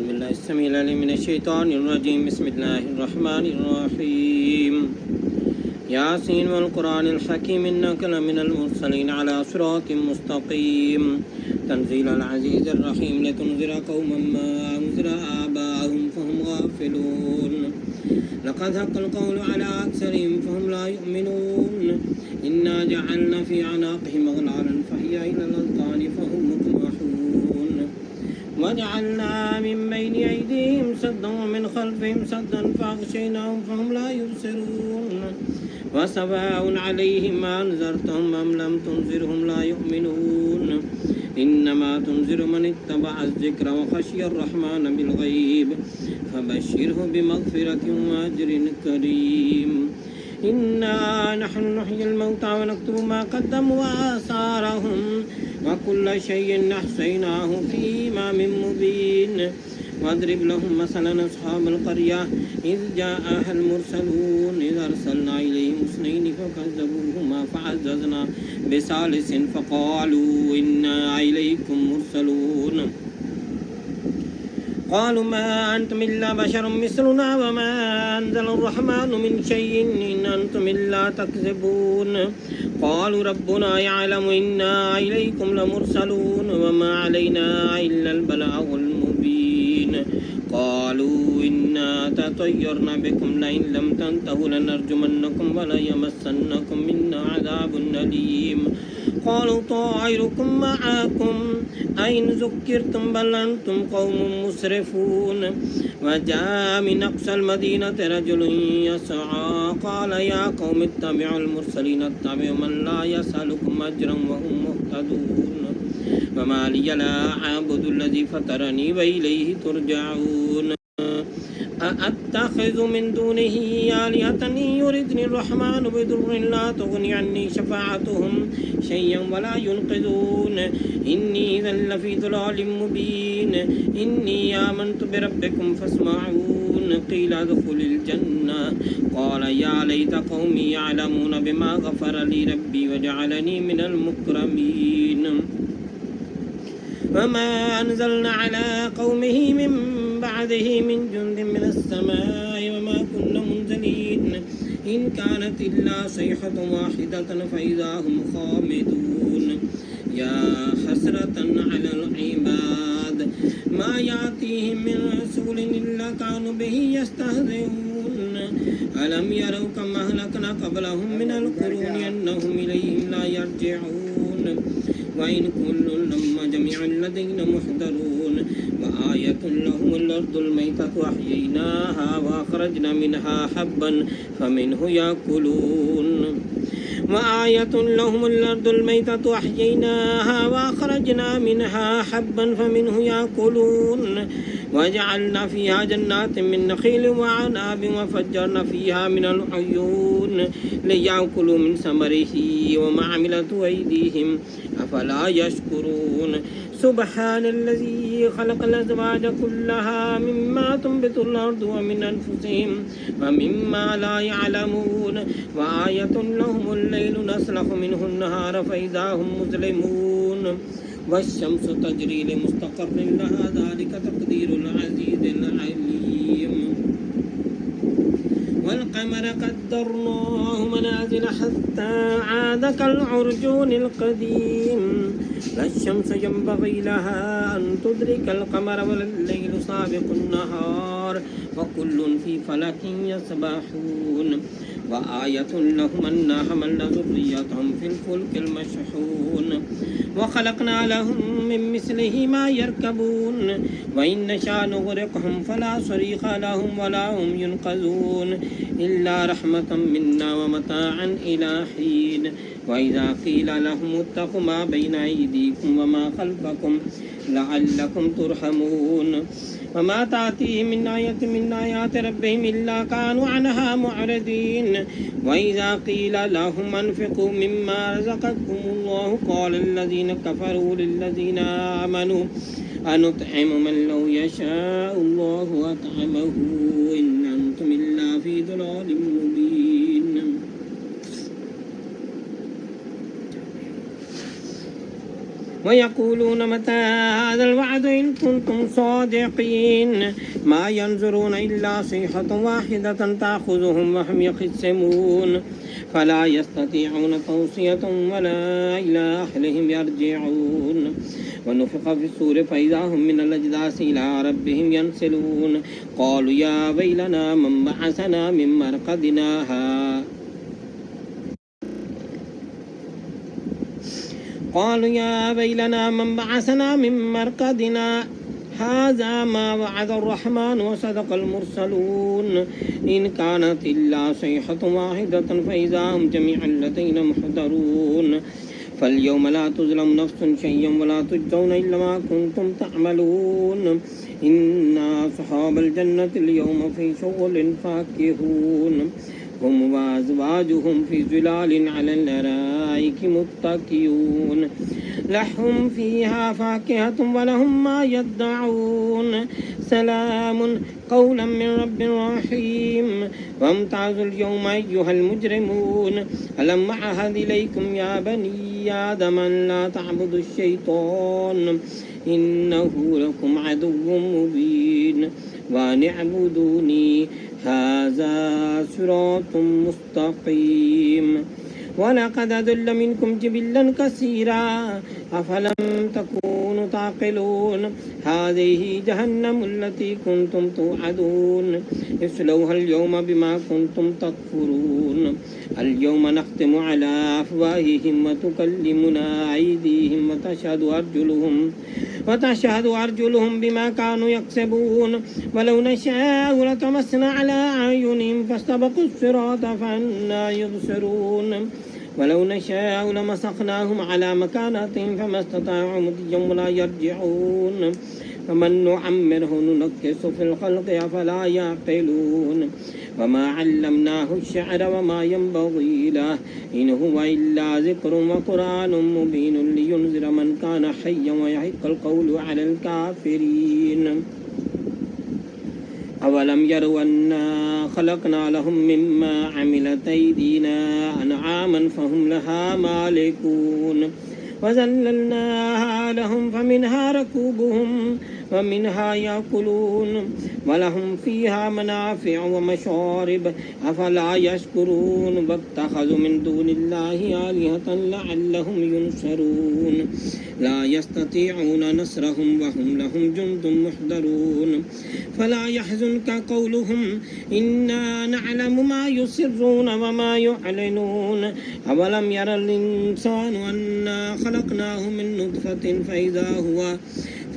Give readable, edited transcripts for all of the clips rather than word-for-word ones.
بالله السميع العليم من الشيطان الرجيم. بسم الله الرحمن الرحيم. ياسين والقرآن الحكيم إنك لمن المرسلين على صراط مستقيم. تنزيل العزيز الرحيم لتنذر قوما ما أنذر آباءهم فهم غافلون. لقد حق القول على أكثرهم فهم لا يؤمنون. إنا جعلنا في أعناقهم أغلالا فهي إلى الأذقان فهم مقمحون. وجعلنا من بين أيديهم سدا ومن خلفهم سدا فأغشيناهم فهم لا يبصرون. وسواء عليهم أنذرتهم أم لم تنذرهم لا يؤمنون. إنما تنذر من اتبع الذكر وخشي الرحمن بالغيب فبشره بمغفرة وأجر كريم. إنا نحن نحيي الموتى ونكتب ما قدموا وآثارهم وكل شيء أحصيناه في إمام مبين. واضرب لهم مثلا أصحاب القرية إذ جاءها المرسلون إذ أرسلنا إليهم اثنين فكذبوهما فعززنا بثالث فقالوا إنا إليكم مرسلون. قالوا ما أنتم إلا بشر مثلنا وما أنزل الرحمن من شيء إن أنتم إلا تكذبون. قالوا ربنا يعلم إنا إليكم لمرسلون وما علينا إلا البلاغ المبين. قالوا إنا تطيرنا بكم لئن لم تنتهوا لنرجمنكم وليمسنكم منا عذاب أليم. قالوا طائركم معكم أين ذكرتم بل أنتم قوم مسرفون. وجاء من أقصى المدينة رجل يسعى قال يا قوم اتبعوا المرسلين اتبعوا من لا يسألكم أجرا وهم مهتدون. وما لي لا أعبد الذي فطرني وإليه ترجعون. أأتخذ من دونه آلهة إن يردني الرحمن بضر لا تغني عني شفاعتهم شيئا ولا ينقذون. إني إذا لفي ضلال مبين. إني آمنت بربكم فاسمعون. قيل ادخل الجنة قال يا ليت قومي يعلمون بما غفر لي ربي وجعلني من المكرمين. وما أنزلنا على قومه من بعده من جند من السماء وما كنا منزلين. إن كانت إلا صيحة واحدة فإذا هم خامدون. يا حسرة على العباد ما يأتيهم من رسول إلا كانوا به يستهزئون. ألم يروا كما أهلكنا قبلهم من القرون أنهم إليهم لا يرجعون. وإن كل لما جميع لدينا محضرون. وآية لهم الأرض الميتة أحييناها وأخرجنا منها حبا فمنه يأكلون. وآية لهم الأرض الميتة أحييناها وأخرجنا منها حبا فمنه يأكلون. وجعلنا فيها جنات من نخيل وعناب وفجرنا فيها من العيون ليأكلوا من ثمره وما عملت أيديهم أفلا يشكرون. سبحان الذي خلق الأزواج كلها مما تنبت الأرض ومن أنفسهم ومما لا يعلمون. وآية لهم الليل نسلخ منه النهار فإذا هم مظلمون. والشمس تجري لمستقر لها ذلك تقدير العزيز العليم. والقمر قدرناه منازل حتى عاد كالعرجون القديم. لا الشمس ينبغي لها أن تدرك القمر ولا الليل سابق النهار وكل في فلك يسبحون. وآية لهم أنا حملنا ذريتهم في الفلك المشحون وخلقنا لهم من مثله ما يركبون. وإن نشاء نغرقهم فلا صريخ لهم ولا هم ينقذون إلا رحمة منا ومتاعا إلى حين. وإذا قيل لهم اتقوا ما بين أيديكم وما خلفكم لعلكم ترحمون. وما تأتيهم من آية من آيات ربهم إلا كانوا عنها معرضين. وإذا قيل لهم أنفقوا مما رزقكم الله قال الذين كفروا للذين آمنوا أنطعم من لو يشاء الله أطعمه إن أنتم إلا في ضلال مبين. ويقولون متى هذا الوعد إن كنتم صادقين ما ينظرون إلا صيحة واحدة تأخذهم وهم يخصمون فلا يستطيعون توصية ولا إلى أهلهم يرجعون ونفخ في الصور فإذا هم من الأجداث إلى ربهم ينسلون قالوا يا ويلنا من بعثنا من مرقدنا قالوا يا ويلنا من بعثنا من مرقدنا هذا ما وعد الرحمن وصدق المرسلون إن كانت إلا صيحة واحدة فإذا هم جميعا لدينا محضرون فاليوم لا تظلم نفس شيئا ولا تجزون إلا ما كنتم تعملون إن أصحاب الجنة اليوم في شغل فاكهون هم وأزواجهم في ظلال على الأرائك متكئون لهم فيها فاكهة ولهم ما يدعون سلام قولا من رب رحيم وامتازوا اليوم أيها المجرمون ألم أعهد إليكم يا بني آدم أن لا تعبدوا الشيطان إنه لكم عدو مبين وأن اعبدوني هذا صراط مستقيم ولقد أضل منكم جبلا كثيرا أفلم تكونوا تعقلون هذه جهنم التي كنتم توعدون اصلوها اليوم بما كنتم تكفرون اليوم نختم على أفواههم وتكلمنا أيديهم وتشهد أرجلهم بما كانوا يكسبون ولو نشاء لطمسنا على أعينهم فاستبقوا الصراط فأنى يبصرون ولو نشاء لمسخناهم على مكانتهم فما استطاعوا مضيا ولا يرجعون فمن نعمره ننكس في الخلق أفلا يعقلون وما علمناه الشعر وما ينبغي له إن هو إلا ذكر وقرآن مبين لينذر من كان حيا ويحق القول على الكافرين أولم يروا أنا خلقنا لهم مما عملت أيدينا أنعاما فهم لها مالكون وذللناها لهم فمنها ركوبهم ومنها يأكلون ولهم فيها منافع ومشارب أفلا يشكرون واتخذوا من دون الله آلهة لعلهم ينصرون لا يستطيعون نصرهم وهم لهم جند محضرون فلا يحزنك قولهم إنا نعلم ما يسرون وما يعلنون أولم ير الإنسان أنا خلقناه من نطفة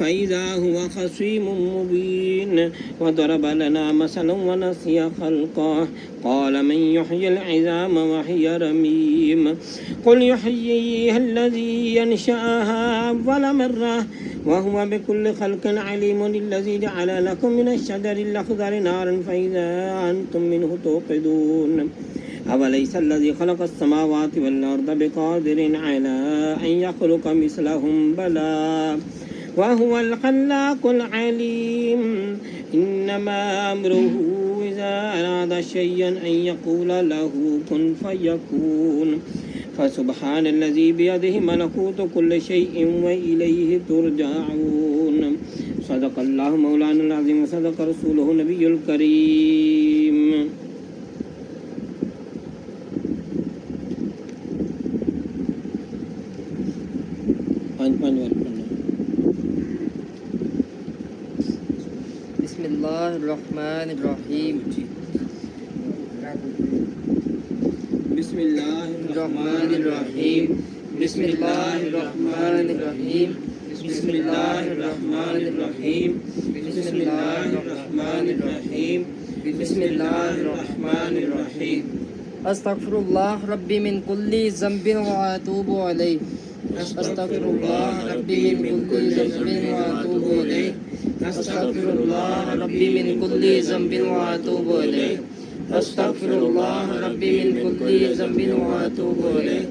فإذا هو خصيم مبين وضرب لنا مثلا ونسي خلقه قال من يحيي العظام وهي رميم قل يحييها الذي ينشأها أول مرة وهو بكل خلق عليم الذي جعل لكم من الشجر الأخضر نارا فإذا أنتم منه توقدون أوليس الذي خلق السماوات والأرض بقادر على أن يخلق مثلهم بلى وهو الخلاق العليم إنما أمره إذا أراد شيئا أن يقول له كن فيكون فسبحان الذي بيده ملكوت كل شيء وإليه ترجعون صدق الله مولانا العظيم وصدق رسوله النبي الكريم بسم الله الرحمن الرحيم بسم الله الرحمن الرحيم بسم الله الرحمن الرحيم بسم الله الرحمن الرحيم بسم الله الرحمن الرحيم بسم الله الرحمن الرحيم أستغفر الله ربي من كل ذنب وأتوب إليه أستغفر الله ربي من كل ذنب وأتوب إليه أستغفر الله ربي من كل ذنب وأتوب إليه أستغفر الله ربي من كل ذنب وأتوب إليه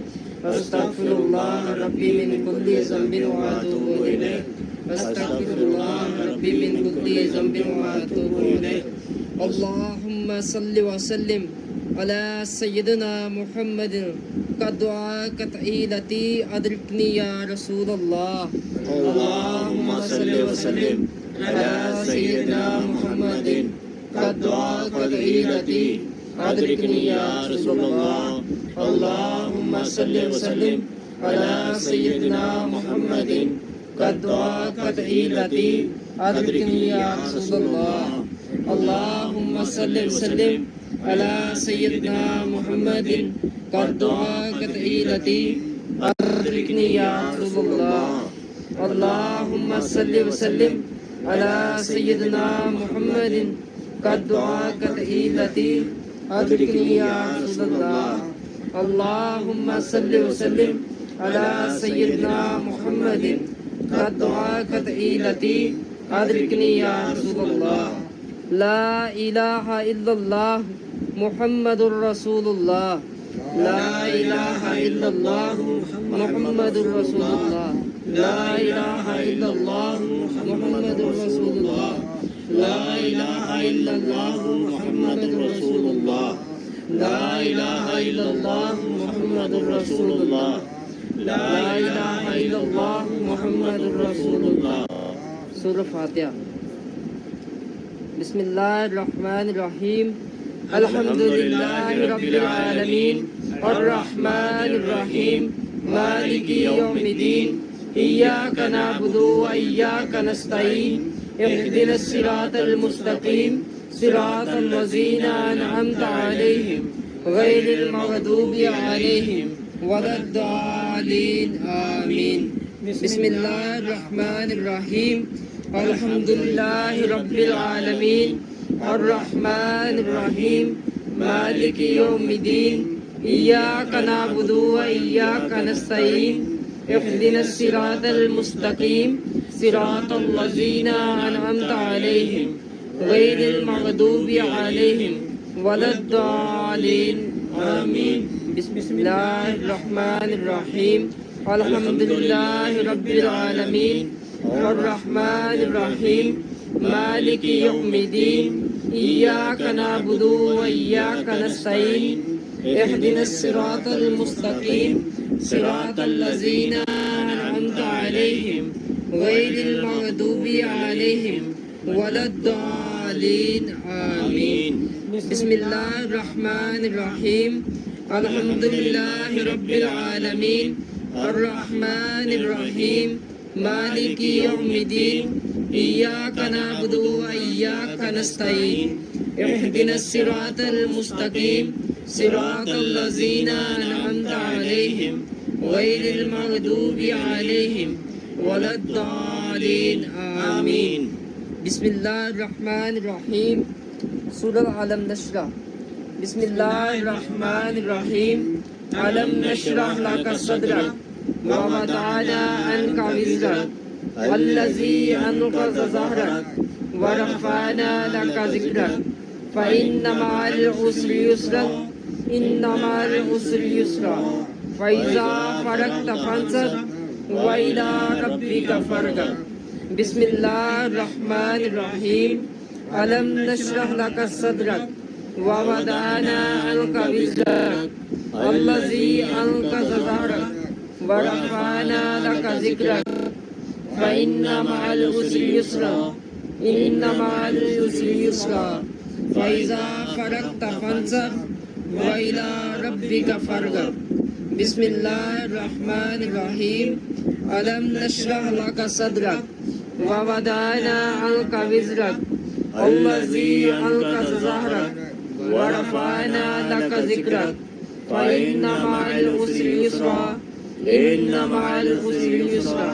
أستغفر الله ربي من كل ذنب وأتوب إليه أستغفر الله ربي من كل ذنب وأتوب إليه اللهم صل وسلم अला सय्यदना मुहम्मद का दुआ कतईलती अदरकनी या रसूल अल्लाह अल्लाहुम्मा सल्लि व सल्लिम अला सय्यदना मुहम्मद का दुआ कतईलती अदरकनी या रसूल अल्लाह अल्लाहुम्मा सल्लि व सल्लिम अला सय्यदना मुहम्मद का दुआ कतईलती अदरकनी या रसूल अल्लाह अल्लाहुम्मा सल्लि व सल्लिम अला सय्यदना मुहम्मदिन का दुआ कतईलती अदरकनी या रसूलुल्लाह अल्लाहुम्मा सल्लि व सल्लिम अला सय्यदना मुहम्मदिन का दुआ कतईलती अदरकनी या रसूलुल्लाह अल्लाहुम्मा सल्लि व सल्लिम अला सय्यदना मुहम्मदिन का दुआ कतईलती अदरकनी या रसूलुल्लाह ला इलाहा इल्लल्लाह मुहम्मदुर रसूलुल्लाह ला इलाहा इल्लल्लाह मुहम्मदुर रसूलुल्लाह ला इलाहा इल्लल्लाह मुहम्मदुर रसूलुल्लाह ला इलाहा इल्लल्लाह मुहम्मदुर रसूलुल्लाह ला इलाहा इल्लल्लाह मुहम्मदुर रसूलुल्लाह ला इलाहा इल्लल्लाह मुहम्मदुर रसूलुल्लाह। सूरह फातिहा। बिस्मिल्लाहिर्रहमानिर्रहीम अल्हम्दुलिल्लाहि रब्बिल आलमीन अर्रहमानिर्रहीम मालिकि यौमिद्दीन इय्याका नअबुदु व इय्याका नस्तईन इहदिनस सिरातल मुस्तकीम सिरातल लज़ीना अनअमता अलैहिम गैरिल मग़दूबि अलैहिम वलद्दालीन आमीन। बिस्मिल्लाहिर्रहमानिर्रहीम अल्हम्दुलिल्लाहि रब्बिल आलमीन अर्रहमानिर्रहीम मालिकि यौमिद्दीन इय्याका नअबुदु व इय्याका नस्तईन इहदिनस सिरातल मुस्तकीम सिरातल लज़ीना अनअमता अलैहिम गैरिल मग़दूबि अलैहिम वलद्दालीन आमीन। बिस्मिल्लाहिर्रहमानिर्रहीम अल्हम्दुलिल्लाहि रब्बिल आलमीन अर्रहमानिर्रहीम मालिकि यौमिद्दीन इय्याका नअबुदु व इय्याका नस्तईन इहदिनस सिरातल मुस्तकीम सिरातल लज़ीना अनअमता अलैहिम गैरिल मग़दूबि अलैहिम वलद्दालीन आमीन। बिस्मिल्लाहिर्रहमानिर्रहीम अल्हम्दुलिल्लाहि रब्बिल आलमीन अर्रहमानिर्रहीम मालिकि यौमिद्दीन इय्याका नअबुदु व इय्याका नस्तईन इहदिनस सिरातल मुस्तकीम सिरातल लज़ीना अनअमता अलैहिम गैरिल मग़दूबि अलैहिम वलद्दालीन आमीन। बिस्मिल्लाहिर्रहमानिर्रहीम सूरह अलम नशरह। बिस्मिल्लाहिर्रहमानिर्रहीम अलम नशरह लका सदरक व वदअना अन्का विज़रक अल्लज़ी अनक़ज़ ज़हरक व रफ़अना लका ज़िक्रक फ़इन्न मअल उसरि युस्रन इन्न मअल उसरि युस्रा फ़इज़ा फ़रग़्त फ़ंसब व इला रब्बिका फ़रग़ब। बिस्मिल्लाहिर्रहमानिर्रहीम अलम नशरह लका सदरक व वदअना अन्का विज़रक अल्लज़ी अनक़ज़ ज़हरक व रफ़अना लका ज़िक्रक फ़इन्न मअल उसरि युस्रा इन्न मअल उसरि युस्रा फ़इज़ा फ़रग़्त फ़ंसब व इला रब्बिका फ़रग़ब। बिस्मिल्लाहिर्रहमानिर्रहीम अलम नशरह लका सदरक व वदअना अन्का विज़रक अल्लज़ी अनक़ज़ ज़हरक व रफ़अना लका ज़िक्रक फ़इन्न मअल उसरि युस्रा इन्न मअल उसरि युस्रा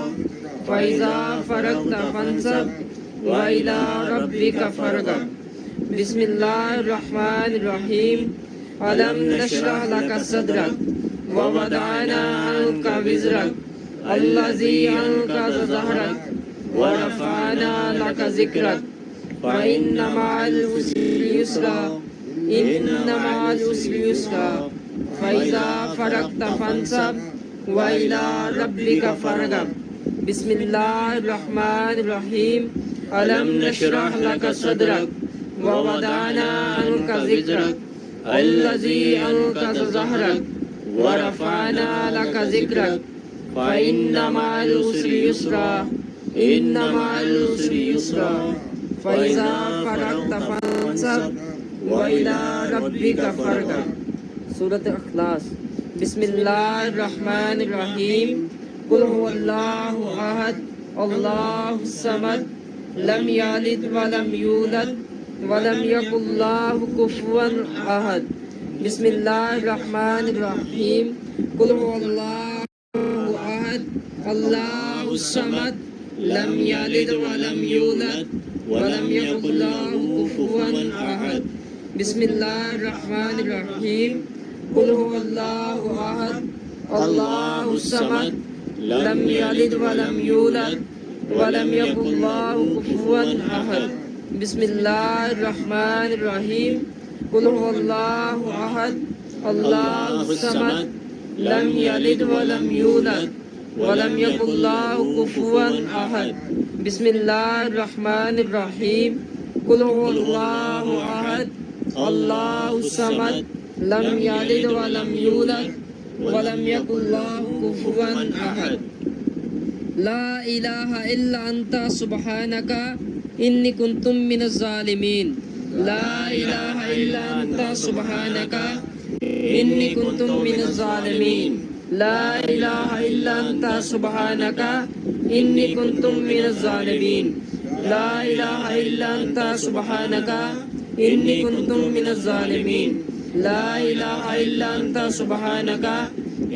फ़इज़ा फ़रग़्त फ़ंसब व इला रब्बिका फ़रग़ब। बिस्मिल्लाहिर्रहमानिर्रहीम अलम नशरह लका सदरक व वदअना अन्का विज़रक अल्लज़ी अनक़ज़ ज़हरक व रफ़अना लका ज़िक्रक फ़इन्न मअल उसरि युस्रा इन्न मअल उसरि युस्रा फ़इज़ा फ़रग़्त फ़ंसब व इला रब्बिका फ़रग़ब। बिस्मिल्लाहिर्रहमानिर्रहीम अलम नशरह लका सदरक व वदअना अन्का ज़िक्रक الذي أنقذ ظهرك ورفعنا لك ذكرك فإن مع العسر يسرا إن مع العسر يسرا فإذا فرغت فانصب وإلى ربك فارغب. सूरत अखलास। बिस्मिल्लाहिर्रहमानिर्रहीम। कुल हुवल्लाहु अहद अल्लाहु समद लम यलिद वलम यूलद वलम यकुल लहु कुफुवन अहद। बिस्मिल्लाहिर्रहमानिर्रहीम। कुल हुवल्लाहु अहद अल्लाहु समद लम यलिद वलम यूलद वलम यकुल लहु कुफुवन अहद। बिस्मिल्लाहिर्रहमानिर्रहीम। कुल हुवल्लाहु अहद अल्लाहु समद लम यलिद वलम यूलद वलम यकुल लहु कुफुवन अहद। बिस्मिल्लाहिर्रहमानिर्रहीम। कुल हुवल्लाहु अहद अल्लाहु समद लम यलिद वलम यूलद वलम यकुल लहु कुफुवन अहद। बिस्मिल्लाहिर्रहमानिर्रहीम। कुल हुवल्लाहु अहद अल्लाहु समद लम यलिद वलम यूलद वलम यकुल लहु कुफुवन अहद। ला इलाहा इल्ला अंता सुब्हानका इन्नी कुन्तुम मिनज़ ज़ालिमीन। ला इलाहा इल्ला अंता सुब्हानका इन्नी कुन्तुम मिनज़ ज़ालिमीन। ला इलाहा इल्ला अंता सुब्हानका इन्नी कुन्तुम मिनज़ ज़ालिमीन। ला इलाहा इल्ला अंता सुब्हानका इन्नी कुन्तुम मिनज़ ज़ालिमीन। ला इलाहा इल्ला अंता सुब्हानका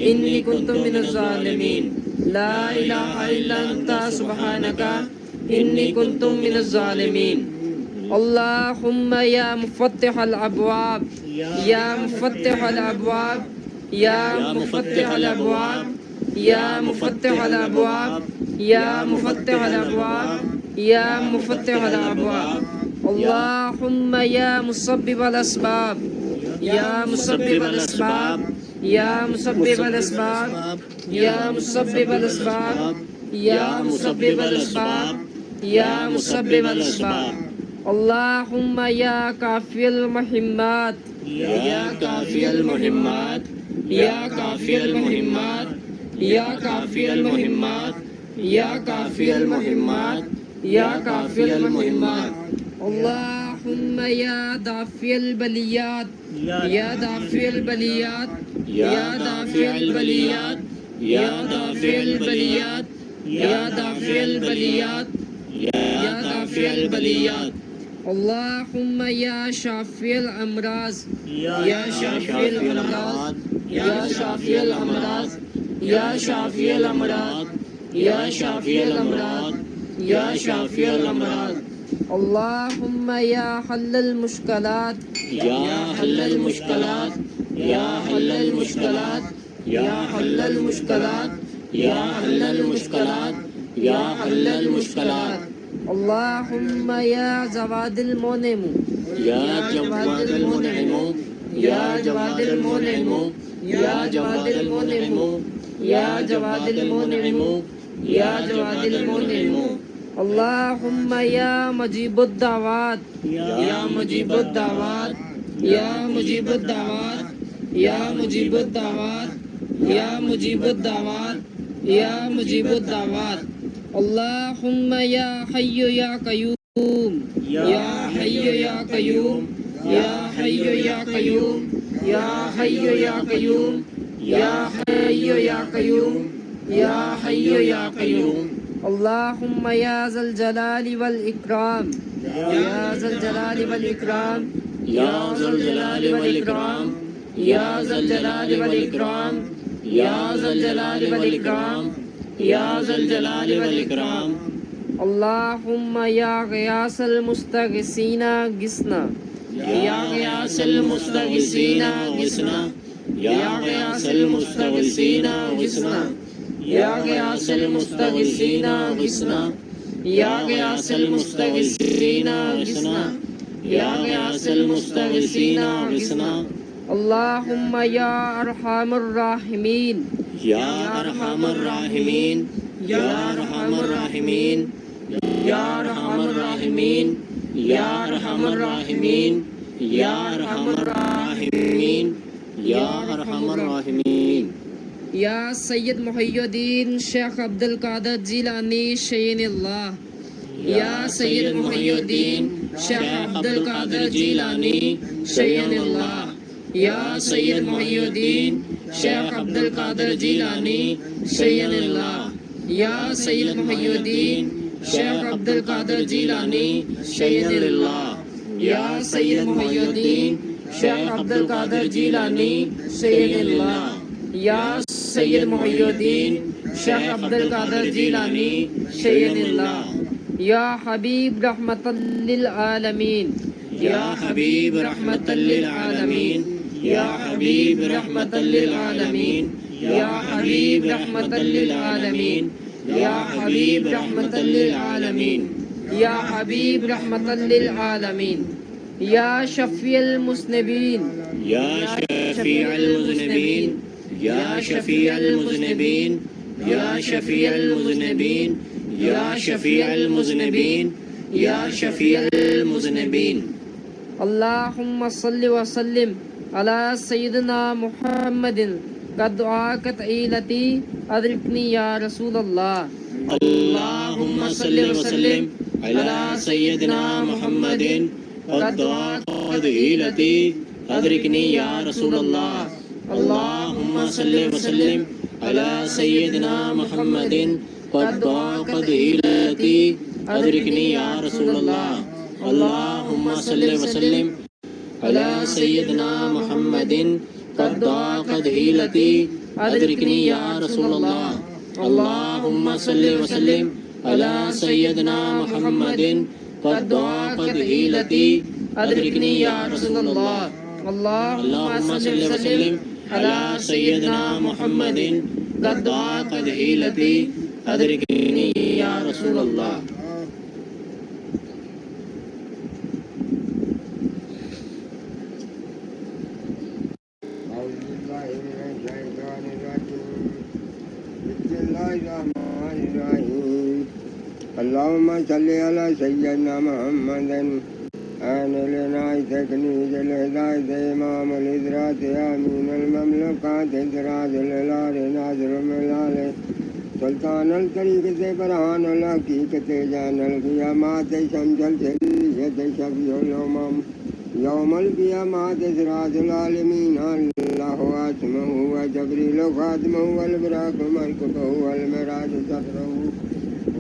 इन्नी कुन्तुम मिनज़ ज़ालिमीन। ला इलाहा इल्ला अंता सुब्हानका इन्नी कुन्तुम मिनज़ ज़ालिमीन। अल्लाहुम्मा या मुफ़त्तिहल अब्वाब या मुफ़त्तिहल अब्वाब या मुफ़त्तिहल अब्वाब या मुफ़त्तिहल अब्वाब या मुफ़त्तिहल अब्वाब या मुफ़त्तिहल अब्वाब। अल्लाहुम्मा या मुसब्बिबल अस्बाब या मुसब्बिबल अस्बाब या मुसब्बिबल अस्बाब या मुसब्बिबल अस्बाब या मुसब्बिबल अस्बाब या मुसब्बिबल अस्बाब। अल्लाहुम्मा या काफियल मुहिम्मात या काफियल मुहिम्मात या काफियल मुहिम्मात या काफियल मुहिम्मात या काफियल मुहिम्मात या काफियल मुहिम्मात। अल्लाहुम्मा या दाफियल बलियात या दाफियल बलियात या दाफियल बलियात या दाफियल बलियात या दाफियल बलियात या दाफियल बलियात। अल्लाहुम्मा या शाफियल अमराज या शाफियल अमराज या शाफियल अमराज या शाफियल अमराज या शाफियल अमराज या शाफियल अमराज। अल्लाहुम्मा या हल्लल मुश्किलात या हल्लल मुश्किलात या हल्लल मुश्किलात या हल्लल मुश्किलात या हल्लल मुश्किलात या हल्लल मुश्किलात। अल्लाहुम्मा या जवादिल मोनेमु या जवादिल मोनेमु या जवादिल मोनेमु या जवादिल मोनेमु या जवादिल मोनेमु या जवादिल मोनेमु। अल्लाहुम्मा या मुजीबुद दावात या मुजीबुद दावात या मुजीबुद दावात या मुजीबुद दावात या मुजीबुद दावात या मुजीबुद दावात। अल्लाहुम्मा या हय्यु या कय्यूम या हय्यु या कय्यूम या हय्यु या कय्यूम या हय्यु या कय्यूम या हय्यु या कय्यूम या हय्यु या कय्यूम। अल्लाहुम्मा या ज़ल जलाली वल इकराम या ज़ल जलाली वल इकराम या ज़ल जलाली वल इकराम या ज़ल जलाली वल इकराम या ज़ल जलाली वल इकराम या ज़ल जलाली वल इकराम। अल्लाहुम्मा या ग़ियासल मुस्तग़ीसीना गिस्ना या ग़ियासल मुस्तग़ीसीना गिस्ना या ग़ियासल मुस्तग़ीसीना गिस्ना या ग़ियासल मुस्तग़ीसीना गिस्ना या ग़ियासल मुस्तग़ीसीना गिस्ना या ग़ियासल मुस्तग़ीसीना गिस्ना। अल्लाहुम्मा या अरहमर राहिमीन या अरहमर राहिमीन या अरहमर राहिमीन या अरहमर राहिमीन या अरहमर राहिमीन या अरहमर राहिमीन या अरहमर राहिमीन। या सैयद मुहय्यिद्दीन शेख अब्दुल कादर जिलानी शय्यिनुल्लाह। या सैयद मुहय्यिद्दीन शेख अब्दुल कादर जिलानी शय्यिनुल्लाह। या सैयद मुहय्यिद्दीन शेख अब्दुल कादर जिलानी शय्यिनुल्लाह। या सैयद मुहय्यिद्दीन शेख अब्दुल कादर जिलानी शय्यिनुल्लाह। या सैयद मुहय्यिद्दीन शेख अब्दुल कादर जिलानी शय्यिनुल्लाह। या सैयद मुहय्यिद्दीन शेख अब्दुल कादर जिलानी शय्यिनुल्लाह। या हबीब रहमतल लिल आलमीन या हबीब रहमतल लिल आलमीन या हबीब रहमतल लिल आलमीन या हबीब रहमतल लिल आलमीन या हबीब रहमतल लिल आलमीन या हबीब रहमतल लिल आलमीन। या शफीअल मुज़निबीन या शफीअल मुज़निबीन या शफीअल मुज़निबीन या शफीअल मुज़निबीन या शफीअल मुज़निबीन या शफीअल मुज़निबीन। अल्लाहुम्मा सल्लि व सल्लिम अला सय्यिदिना मुहम्मदिन कद्दुआकत इलती अदरिकनी या रसूल अल्लाह। अल्लाहुम्मा सल्लि व सल्लिम अला सय्यिदिना मुहम्मदिन कद्दुआकत इलती अदरिकनी या रसूल अल्लाह। अल्लाहुम्मा सल्लि व सल्लिम अला सय्यिदिना मुहम्मदिन कद्दुआकत इलती अदरिकनी या रसूल अल्लाह। अल्लाहुम्मा सल्लि व सल्लिम अला सय्यिदिना मुहम्मदिन कद्दुआकत इलती अदरिकनी या रसूल अल्लाह। अल्लाहुम्मा सल्लि व सल्लिम अला सय्यिदिना मुहम्मदिन कद्दुआकत इलती अदरिकनी या रसूल अल्लाह। अल्लाहुम्मा सल्लि व सल्लिम अला सय्यिदिना मुहम्मदिन कद्दुआकत इलती अदरिकनी या रसूल अल्लाह। अल्लाहुम्मा सल्लि अला सय्यिदिना मुहम्मदिन आनिल इनायत तकनीज़िल हिदायत इमामुल इदरात आमीनुल ममलकात इदराजुल इलाहि नाज़िरुल मिलाल सुल्तानुल तरीक़त बरहानुल हक़ीक़त जानल क़ियामत शमसल शरीयत शफ़ीउल उमम यौमुल क़ियामत सिराजुल आलमीन। अल्लाहु अस्महु व जबरील ख़ातिमुहु वल बुराक़ु मरकबुहु वल मिराज सदरुहु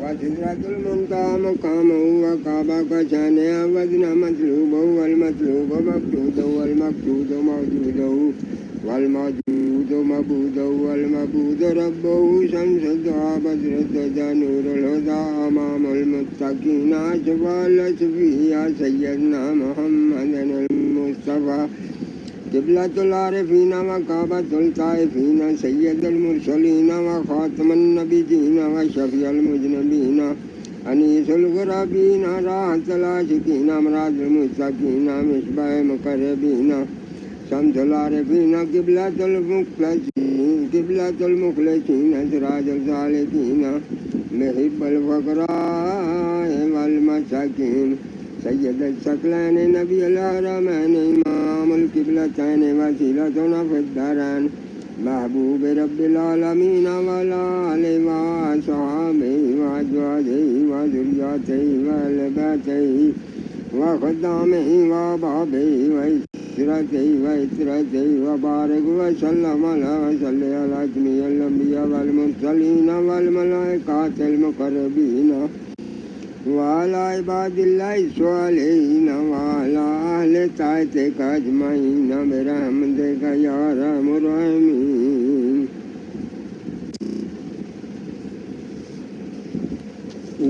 व सिदरतुल मुंतहा मक़ामुहु व काबा का शानिया वज़्न मतलूबुहु वल मतलूबु मक़सूदुहु वल मक़सूदु मौजूदुहु वल मौजूदु मबूदुहु वल मबूदु रब्बुहु शम्सुद दुआ बद्रुद दुजा नूरुल हुदा इमामुल मुत्तक़ीन अशफ़ाल अशफ़िया सय्यदना मुहम्मदुल मुस्तफ़ा क़िबलतुल आरिफ़ीन व काबतुल ताइफ़ीन सय्यदुल मुरसलीन व ख़ातमुन नबिय्यीन व शफ़ीअल मुज़निबीन अनीसुल ग़ुरबीन राहतुल आशिक़ीन अमरादुल मुत्तक़ीन मिस्बाह मुक़र्रबीन शम्सुल आरिफ़ीन क़िबलतुल मुख़लिसीन सिराजुल सालिकीन मुहिब्बुल फ़ुक़राए वल मसाकीन सय्यदुल सकलैन नबियुल हरमैन इमामुल क़िबलतैन वसीलतुना फ़िद्दरैन महबूब रब्बिल आलमीन व अला आलिहि व अस्हाबिहि व अज़वाजिहि व ज़ुर्रिय्यतिहि व अहलि बैतिहि व ख़ुद्दामिहि व अहबाबिहि व इस्रतिहि व इत्रतिहि व बारिक व सल्लम अला व सल्लि अला जमीइल अंबिया वल मुरसलीन वल मलाइकातिल मुक़र्रबीन वाला इबादिल्लाहि स्वालिहीन वाला अहले ताअतिका अजमईन बिरहमतिका या अरहमर राहिमीन।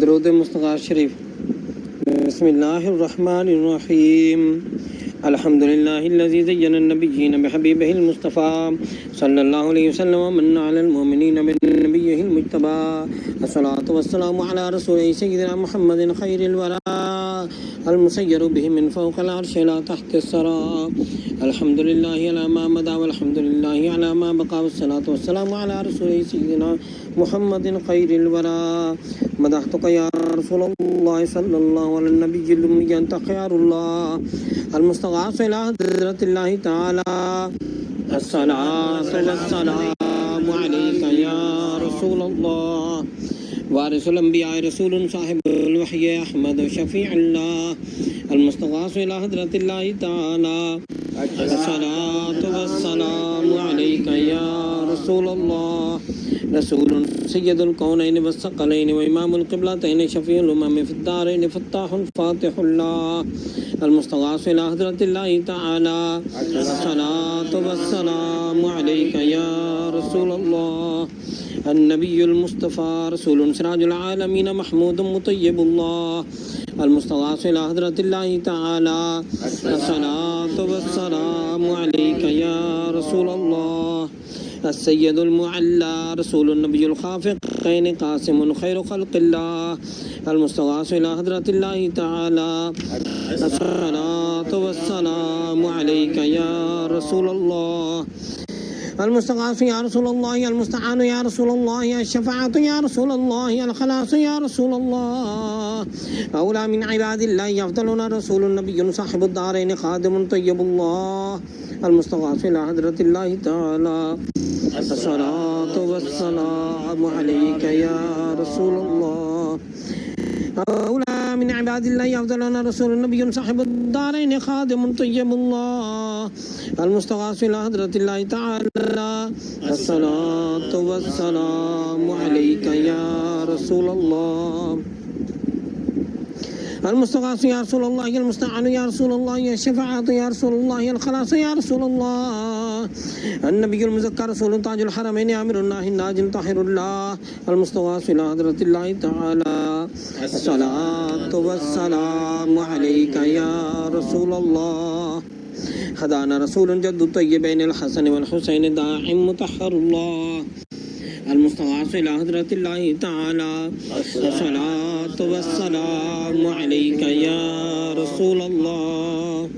दरूद मुस्तफ़ा शरीफ। बिस्मिल्लाहिर्रहमानिर्रहीम। अल्हम्दुलिल्लाहिल्लज़ी ज़य्यना अन्नबिय्यीन बिहबीबिहिल मुस्तफ़ा सल्लल्लाहु अलैहि वसल्लम व मन्ना अलल मुमिनीन बिनबिय्यिहिल मुज्तबा। अस्सलातु वस्सलामु अला रसूलिही सय्यिदिना मुहम्मदिन खैरिल वरा अल मुसय्यरु बिहि मिन फ़ौक़िल अर्शि इला तहतिस सरा الحمد لله على ما مضى والحمد لله على ما بقى والصلاة والسلام على رسوله سيدنا محمد خير الورى مدحتك يا رسول الله صلى الله على النبي الأمي أنت خيار الله المستغاث إلى حضرة الله تعالى الصلاة والسلام عليك يا رسول الله وارث الأنبياء رسول صاحب الوحي أحمد شفيع الله المستغاث إلى حضرة الله تعالى الصلاة والسلام عليك يا رسول الله رسول سيد الكونين والثقلين وإمام القبلتين شفيع الأمم في الدارين فتاح فاتح الله المستغاث إلى حضرة الله تعالى الصلاة والسلام عليك يا رسول الله النبي المصطفى رسول سراج العالمين محمود مطيب الله المستغاث إلى حضرة الله تعالى الصلاة والسلام عليك يا رسول الله السيد المعلى رسول النبي الخافقين قاسم خير خلق الله المستغاث إلى حضرة الله تعالى الصلاة والسلام عليك يا رسول الله المستغاث يا رسول الله المستعان يا رسول الله الشفاعة يا رسول الله الخلاص يا رسول الله أولى من عباد الله أفضلنا رسول النبي صاحب الدارين خادم طيب الله المستغاث إلى حضرة الله تعالى الصلاة والسلام عليك يا رسول الله أولى من عباد الله أفضلنا رسول النبي صاحب الدارين خادم طيب الله المستغاث إلى حضرة الله تعالى الصلاة والسلام عليك يا رسول الله المستغاث يا رسول الله المستعان يا رسول الله الشفاعة يا رسول الله الخلاص يا رسول الله النبي المزكى رسول تاج الحرمين أمير الله الناجي طاهر الله المستغاث إلى حضرة الله تعالى الصلاة والسلام عليك يا رسول الله هدانا رسول جد الطيبين الحسن والحسين داعم مطهر الله المستغاث إلى حضرة الله تعالى الصلاة والسلام عليك يا رسول الله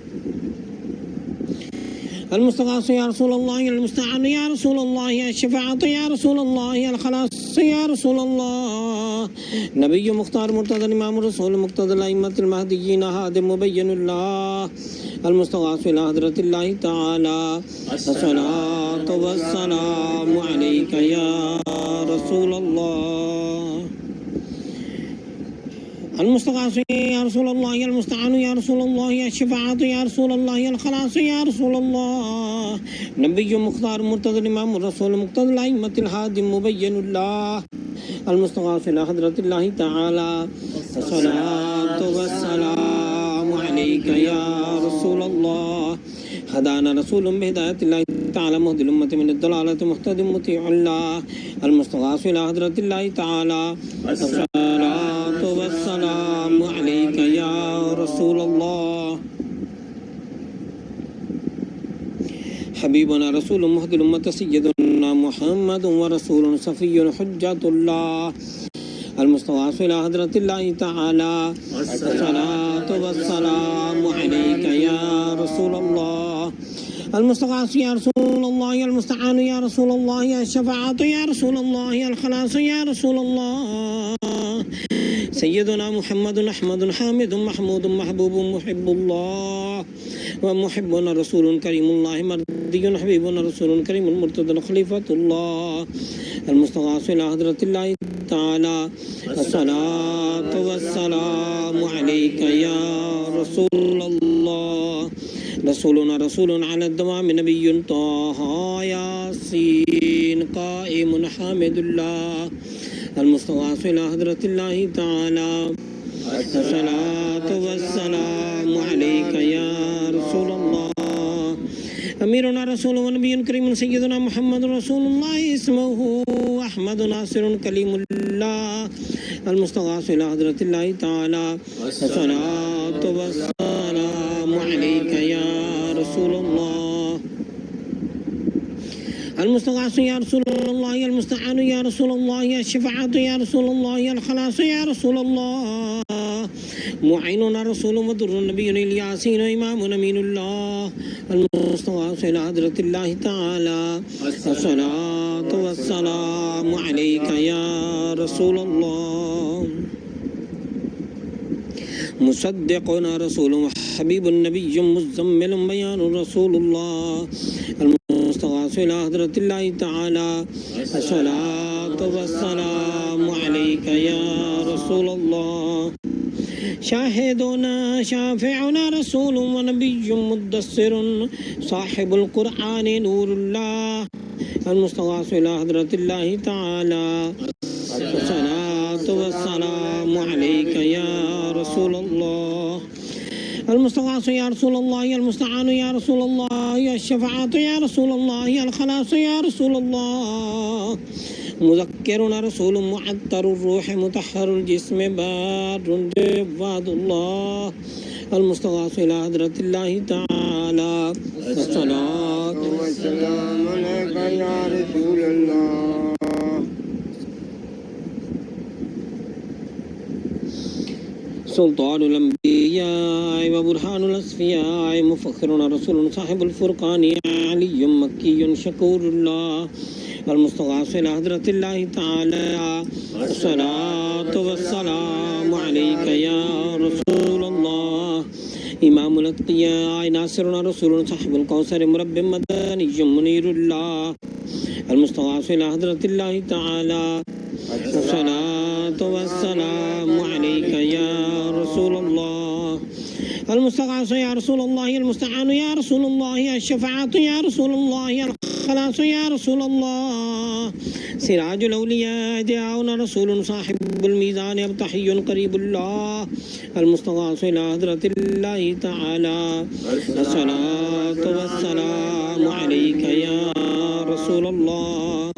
المستغاث يا رسول الله المستعان يا رسول الله الشفاعة يا رسول الله الخلاص يا رسول الله نبي مختار مرتضى إمام الرسول مقتدى الأئمة المهديين هادم مبين الله المستغاث إلى حضرة الله تعالى الصلاة والسلام عليك يا رسول الله المستغاث يا رسول الله المستعان يا رسول الله الشفاعة يا رسول الله الخلاص يا رسول الله نبي مختار مرتضى الإمام الرسول مقتدى الأئمة الهادم مبين الله المستغاث إلى حضرة الله تعالى الصلاة والسلام عليك يا رسول الله هدانا رسول بهداية الله تعالى مهدي الأمة من الضلالة مهتد مطيع الله المستغاث إلى حضرة الله تعالى الصلاة والسلام عليك يا رسول الله حبيبنا رسول مهدي الأمة سيدنا محمد ورسول صفي حجة الله المستغاث إلى حضرة الله تعالى الصلاة والسلام عليك يا رسول الله المستغاث يا رسول الله المستعان يا رسول الله الشفاعة يا رسول الله الخلاص يا رسول الله سيدنا محمد أحمد حامد محمود محبوب محب الله ومحبنا رسول كريم الله مرضي حبيبنا رسول كريم مرتضى خليفة الله المستغاث إلى حضرة الله تعالى الصلاة والسلام عليك يا رسول الله رسولنا رسول على الدوام نبي طه ياسين قائم حامد الله المستغاث إلى حضرة الله تعالى الصلاة والسلام عليك يا رسول الله أميرنا رسول ونبي كريم سيدنا محمد رسول الله اسمه أحمد ناصر كليم الله المستغاث إلى حضرة الله تعالى الصلاة والسلام عليك يا رسول الله المستغاث يا رسول الله المستعان يا رسول الله الشفاعة يا رسول الله الخلاص يا رسول الله معيننا رسول مدر النبي الياسين إمام أمين الله المصطفى إلى حضرة الله تعالى الصلاة والسلام عليك يا رسول الله مصدقنا رسول حبيب النبي مزمل بيان رسول الله المصطفى إلى حضرة الله تعالى الصلاة والسلام عليك يا رسول الله شاهدنا شافعنا رسول ونبي مدثر صاحب القرآن نور الله المصطفى إلى حضرة الله تعالى الصلاة والسلام عليك يا رسول الله المستغاث يا رسول الله المستعان يا رسول الله الشفاعة يا رسول الله الخلاص يا رسول الله مذكرنا رسول معطر الروح مطهر الجسم بار عباد الله المستغاث إلى حضرة الله تعالى الصلاة والسلام عليك يا رسول الله سلطان الأنبياء وبرهان الأصفياء مفخرنا رسول صاحب الفرقان علي مكي شكور الله المستغاث إلى حضرة الله تعالى الصلاة والسلام عليك يا رسول الله إمام الأتقياء ناصرنا رسول صاحب الكوثر مرب مدني منير الله المستغاث إلى حضرة الله تعالى الصلاة والسلام عليك يا رسول الله المستغاث يا رسول الله المستعان يا رسول الله الشفاعة يا رسول الله الخلاص يا رسول الله سراج الأولياء دعاؤنا رسول صاحب الميزان أبطحي قريب الله المستغاث إلى حضرة الله تعالى الصلاة والسلام عليك يا رسول الله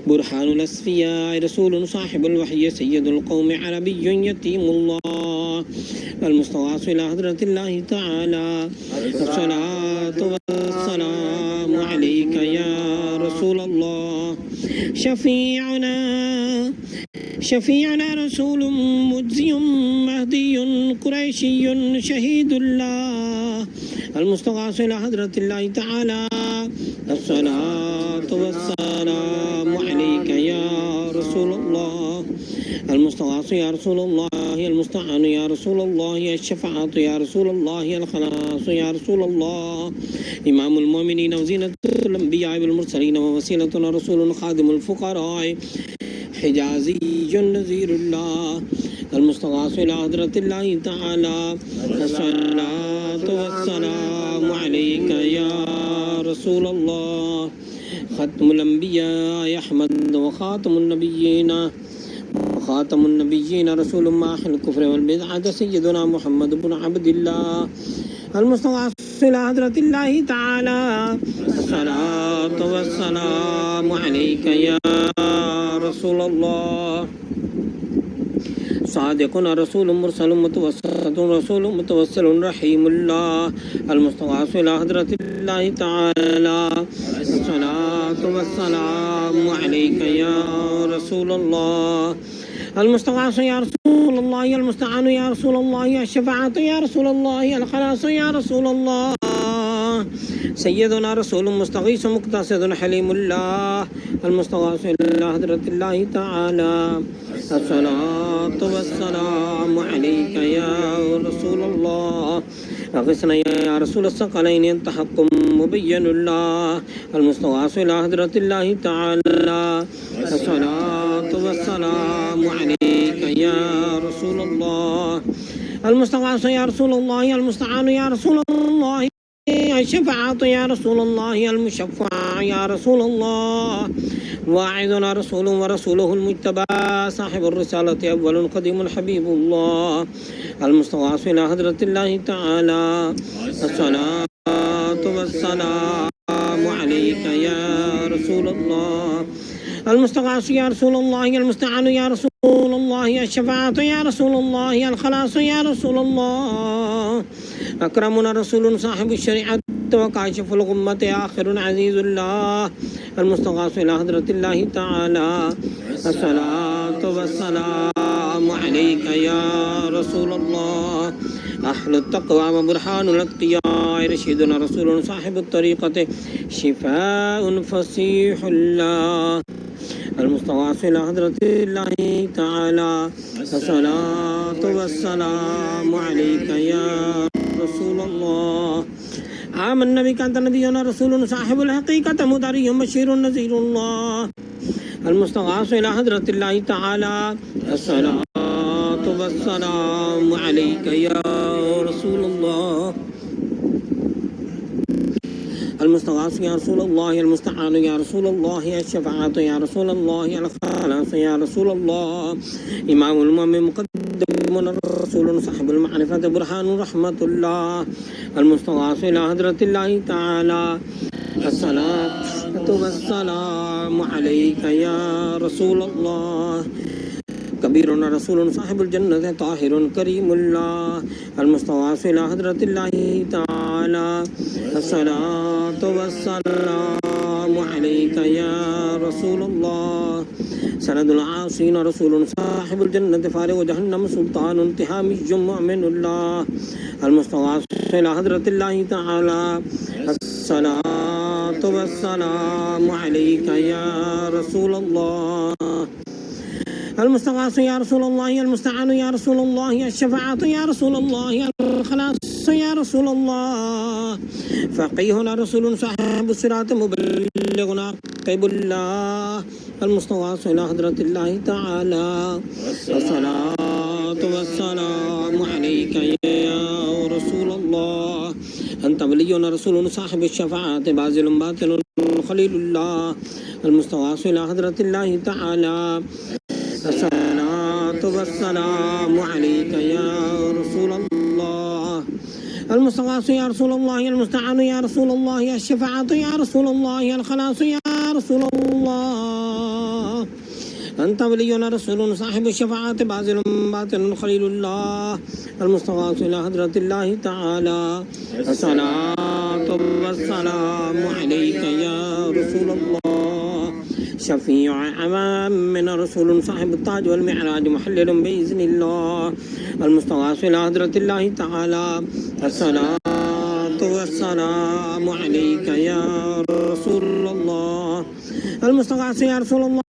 برهان الأصفياء رسول صاحب الوحي سيد القوم عربي يتيم الله المستغاث إلى حضرة الله تعالى الصلاة والسلام عليك يا رسول الله شفيعنا رسول مجزي مهدي قريشي شهيد الله المستغاث إلى حضرة الله تعالى الصلاة والسلام عليك يا رسول الله المستغاث يا رسول الله المستعان يا رسول الله الشفاعة يا رسول الله الخلاص يا رسول الله إمام المؤمنين وزينة الأنبياء والمرسلين ووسيلتنا رسول خادم الفقراء حجازي نذير الله المستغاث إلى حضرة الله تعالى الصلاة والسلام عليك يا رسول الله ختم الأنبياء أحمد وخاتم النبيين رسول ماحي الكفر والبدعة سيدنا محمد بن عبد الله المستغاث إلى حضرة الله تعالى الصلاة والسلام عليك يا رسول الله صادقنا رسول مرسل متوسط رسول متوسل رحيم الله المستغاث إلى حضرة الله تعالى الصلاة والسلام عليك يا رسول الله المستغاث يا رسول الله المستعان يا رسول الله الشفاعة يا رسول الله الخلاص يا رسول الله سيدنا رسول مستغيث مقتصد حليم الله المستغاث إلى حضرة الله تعالى الصلاة والسلام عليك يا رسول الله أغثنا يا رسول الثقلين أنت حق مبين الله المستغاث إلى حضرة الله تعالى الصلاة والسلام عليك يا رسول الله المستغاث يا رسول الله المستعان يا رسول الله الشفاعة يا رسول الله المشفع يا رسول الله واعظنا رسول ورسوله المجتبى صاحب الرسالة أول قديم حبيب الله المستغاث إلى حضرة الله تعالى الصلاة والسلام عليك يا رسول الله المستغاث يا رسول الله المستعان يا رسول الله الشفاعة يا رسول الله الخلاص يا رسول الله أكرمنا رسول صاحب الشريعة وكاشف الغمة آخر عزيز الله المستغاث إلى حضرة الله تعالى الصلاة والسلام عليك يا رسول الله. أهل التقوى وبرهان الأتقياء رشيدنا رسول صاحب الطريقة شفاء فصيح الله المستغاث إلى حضرة الله تعالى الصلاة والسلام عليك يا رسول الله. آمنا بك أنت نبينا رسول صاحب الحقيقة مدري بشير نذير الله المستغاث إلى حضرة الله تعالى الصلاة والسلام عليك يا رسول الله. المستغاث يا رسول الله المستعان يا رسول الله الشفاعة يا رسول الله الخلاص يا رسول الله. إمام المؤمن مقدم الرسول صاحب المعرفة برهان رحمة الله المستغاث إلى حضرة الله تعالى الصلاة والسلام عليك يا رسول الله. كبيرنا رسول صاحب الجنة طاهر كريم الله المستغاث إلى حضرة الله تعالى الصلاة والسلام عليك يا رسول الله. سند العاصين رسول صاحب الجنة فارغ جهنم سلطان انتهامي مؤمن الله المستغاث إلى حضرة الله تعالى الصلاة والسلام عليك يا رسول الله. المستغاث يا رسول الله المستعان يا رسول الله الشفاعة يا رسول الله الخلاص يا رسول الله. فقيهنا رسول صاحب الصراط مبلغنا طيب الله المستغاث إلى حضرة الله تعالى الصلاة والسلام عليك يا رسول الله. أنت ولينا رسول صاحب الشفاعة باذل باطل خليل الله المستغاث إلى حضرة الله تعالى الصلاة والسلام عليك يا رسول الله. المستغاث يا رسول الله المستعان يا رسول الله الشفاعة يا رسول الله الخلاص يا رسول الله. أنت ولينا رسول صاحب الشفاعة باذل باطن خليل الله المستغاث إلى حضرة الله تعالى الصلاة والسلام عليك يا رسول الله. شفيع أمام من رسول صاحب التاج والمعراج محلل بإذن الله المستغاث إلى حضرة الله تعالى الصلاة والسلام عليك يا رسول الله. المستغاث يا رسول الله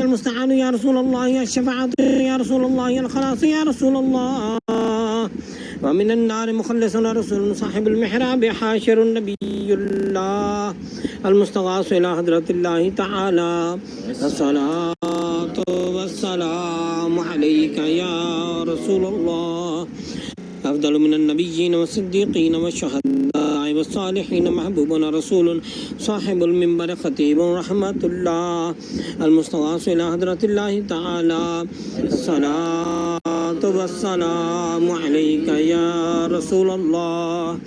المستعان يا رسول الله الشفاعة يا رسول الله الخلاص يا رسول الله. ومن النار مخلصنا رسول صاحب المحراب حاشر النبي الله المستغاث إلى حضرة الله تعالى الصلاة والسلام عليك يا رسول الله. أفضل من النبيين والصديقين والشهداء والصالحين محبوبنا رسول صاحب المنبر خطيب رحمة الله المستغاث إلى حضرة الله تعالى الصلاة والسلام عليك يا رسول الله.